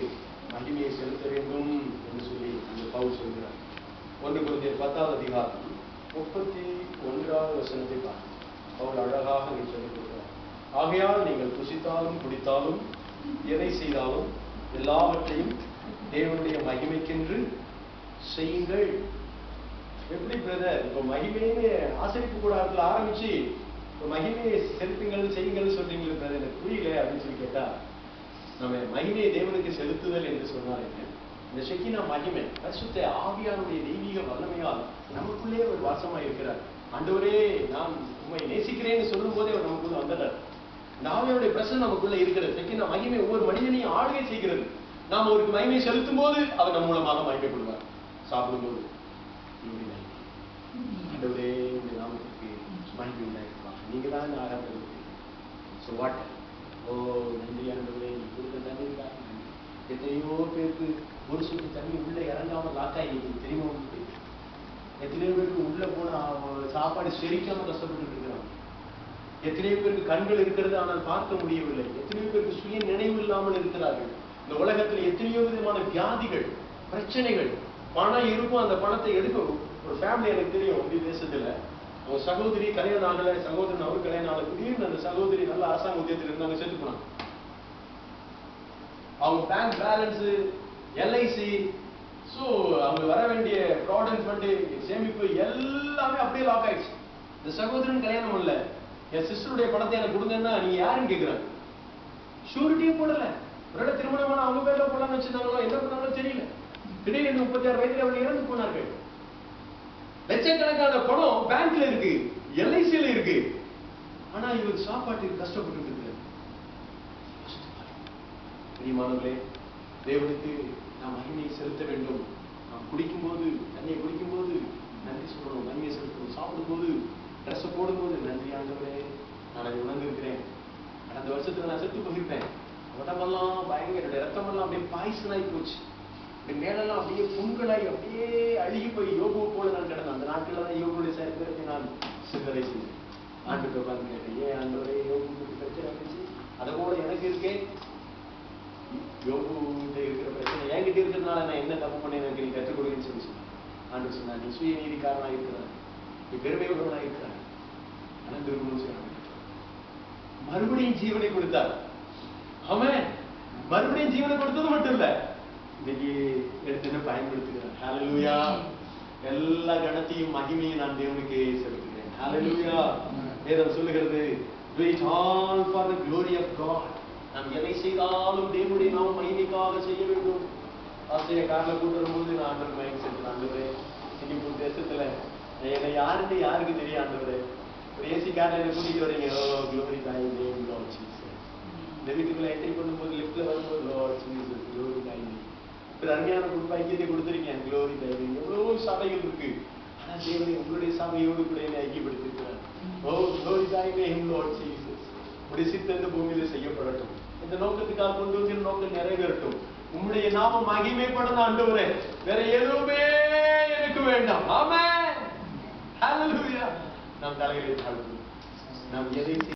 மகிமையை செலுத்த வேண்டும் என்று சொல்லி அந்த பவுல் சொல்கிறார். 1 கொரிந்தியர் 10வது அதிகாரம் 31வது வசனத்தை பார்க்க பவுல் அழகாக சொல்லிக் கொடுக்கிறார். ஆகையால் நீங்கள் புசித்தாலும் குடித்தாலும் எதை செய்தாலும் எல்லாவற்றையும் தேவனுடைய மகிமைக்கென்று செய்யுங்கள். எப்படி பிரதர், இப்ப மகிமைன்னு ஆசரிப்பு கூடாரத்துல ஆரம்பிச்சு இப்ப மகிமையை செலுத்துங்கள் செய்யுங்கள் சொல்றீங்களே பிரதர், எனக்கு புரியல அப்படின்னு சொல்லி கேட்டா, நம்ம மகிமையை தேவனுக்கு செலுத்துதல் என்று சொன்னால் என்ன? இந்த ஷெக்கினா மகிமை பரிசுத்த ஆவியானுடைய தெய்வீக வல்லமையால் நமக்குள்ளே ஒரு வாசமா இருக்கிறார். ஆண்டவரே நான் உண்மை நேசிக்கிறேன்னு சொல்லும் போதே அவர் நமக்குள்ள வந்துட்டார். இந்த ஆவியானுடைய பிரசன்னம் நமக்குள்ள இருக்கிறது. ஷெக்கினா மகிமை ஒவ்வொரு மனிதனையும் ஆளுகை செய்கிறது. நாம் அவருக்கு மகிமையை செலுத்தும் போது அவர் நம் மூலமாக மகிமைப்படுவார். சாப்பிடும்போது ஆண்டவரே இந்த நாமத்துக்கு மகிமை உண்டாயிருப்பாங்க, நீங்க தான் இந்த ஆராதனை. ஸோ வாட், ஓ நன்றி ஆண்டவரே, நீ கொடுத்த தண்ணீருக்காக நன்றி. எத்தனையோ பேருக்கு ஒரு சொட்டு தண்ணி உள்ள இறங்காம லாக்காய் இன்னைக்கு தெரியுமா உங்களுக்கு? எத்தனையோ பேருக்கு உள்ள போன சாப்பாடு செரிக்காம கஷ்டப்பட்டு இருக்கிறாங்க. எத்தனையோ பேருக்கு கண்கள் இருக்கிறது ஆனால் பார்க்க முடியவில்லை. எத்தனையோ பேருக்கு சுய நினைவு இல்லாமல் இருக்கிறார்கள். இந்த உலகத்தில் எத்தனையோ விதமான வியாதிகள், பிரச்சனைகள். பணம் இருக்கும், அந்த பணத்தை எடுக்கணும். ஒரு ஃபேமிலி எனக்கு தெரியும், இந்த தேசத்துல அவங்க சகோதரி கல்யாணம் ஆகல, சகோதரன் அவரு கல்யாணம் ஆகல. திடீர்னு அந்த சகோதரி நல்ல அரசாங்க உத்தியோகத்தில் இருந்தாங்க, செத்து போனாங்க. அவங்க பேங்க் பேலன்ஸ், எல்ஐசி, ஸோ அவங்க வர வேண்டிய ப்ராவிடன்ட் ஃபண்டு, சேமிப்பு எல்லாமே அப்படியே லாக் ஆயிடுச்சு. இந்த சகோதரன் கல்யாணம் பண்ணல, என் சிஸ்டருடைய பணத்தை எனக்கு கொடுங்கன்னா நீங்க யாருன்னு கேட்கிறாங்க. ஷூரிட்டியே போடல. ஒரு திருமணமான அவங்க பேர்ல போடலாம்னு வச்சிருந்தாங்களோ, என்ன பண்ணாங்களோ தெரியல. திடீர்னு 36 வயதில் அவர்கள் இறந்து போனார்கள். லட்சக்கணக்கான பணம் பேங்க்ல இருக்கு, எல்ஐசியில இருக்கு. ஆனா இவர் சாப்பாட்டுக்கு கஷ்டப்பட்டு இருக்கு. பிரியமானவர்களே, தேவனுக்கு நாம் மகிமையை செலுத்த வேண்டும். நாம் குடிக்கும் போது, தண்ணியை குடிக்கும் போது நன்றி சொல்லணும், மகிமையை செலுத்தணும். சாப்பிடும் போது, ட்ரெஸ் போடும் போது நன்றி ஆண்டவரே, நான் அதை உணர்ந்திருக்கிறேன். கடந்த வருஷத்துல நான் செத்து போயிருப்பேன். உடம்பெல்லாம் பயங்கர, ரத்தமெல்லாம் அப்படியே பாய்சன் ஆகி போச்சு. மேலெல்லாம் அப்படியே புண்களாய் அப்படியே அழுகி போய் யோகுவை போல நான் கிடந்தேன். அந்த நாட்கள்ல தான் யோகுடைய சரித்திரத்தை நான் சிந்தனை செய்தேன். ஆண்டுக்கு உட்கார்ந்து கேட்டேன், ஏன் ஆண்டவரே யோகு பிரச்சனை இருந்துச்சு, அதை போல எனக்கு இருக்கேன். யோகுகிட்ட இருக்கிற பிரச்சனை என்கிட்ட இருக்கிறதுனால நான் என்ன தப்பு பண்ணேன் எனக்கு நீ கற்றுக் கொடுங்கன்னு சொல்லி சொன்னேன். ஆண்டு சொன்னா, நீ சுய நீதிக்காரனா இருக்கிறார், நீ பெருமை உள்ளவனா இருக்கிறார். ஆனா திரும்பவும் செய்யணும். மறுபடியும் ஜீவனை கொடுத்தார். அவன் மறுபடியும் ஜீவனை கொடுத்தது மட்டும் இல்ல, இன்னைக்கு எடுத்து பயன்படுத்துகிறேன். ஹல்லேலூயா. எல்லா கணத்தையும் மகிமையை நான் தேவனுக்கு செலுத்துகிறேன். ஹல்லேலூயா. வேதம் சொல்லுகிறது, do it all for the glory of God. நாம் எதை செய்தாலும் தேவனுடைய நாமம் மகிமைக்காக செய்ய வேண்டும். ஆசிரிய கார்ல கூட்டு வரும்போது நான் ஆண்டவர் மைண்ட் செட், ஆண்டவரே சிங்கப்பூர் தேசத்துல என்னை யாருன்னு யாருக்கு தெரியும் ஆண்டவரே, ஒரு ஏசி கார்ல என்ன கூட்டிட்டு வரீங்க, glory thy name Lord Jesus. இந்த வீட்டுக்குள்ள என்ட்ரி பண்ணும்போது லிப்ட்ல வரும்போது Lord Jesus glory thy name. ஒரு அருமையான குடும்ப ஐக்கியத்தை கொடுத்திருக்கேன், glory thy name. எவ்வளவு சபைகள் இருக்கு, ஆனா தேவனை உங்களுடைய சபையோடு கூட என்னை ஐக்கியப்படுத்திருக்கிறார். glory thy name Lord Jesus. உடைய சித்தம் இந்த பூமியில செய்யப்படட்டும். இந்த நோக்கத்துக்காக கொண்டு வந்து நோக்கம் நிறைவேறட்டும். உம்முடைய நாமம் மகிமைப்படணும் ஆண்டவரே, வேற எதுவுமே எனக்கு வேண்டாம். ஆமென். ஹல்லேலூயா. நாம் தலைகளை தாழ்த்துவோம். நாம் எதை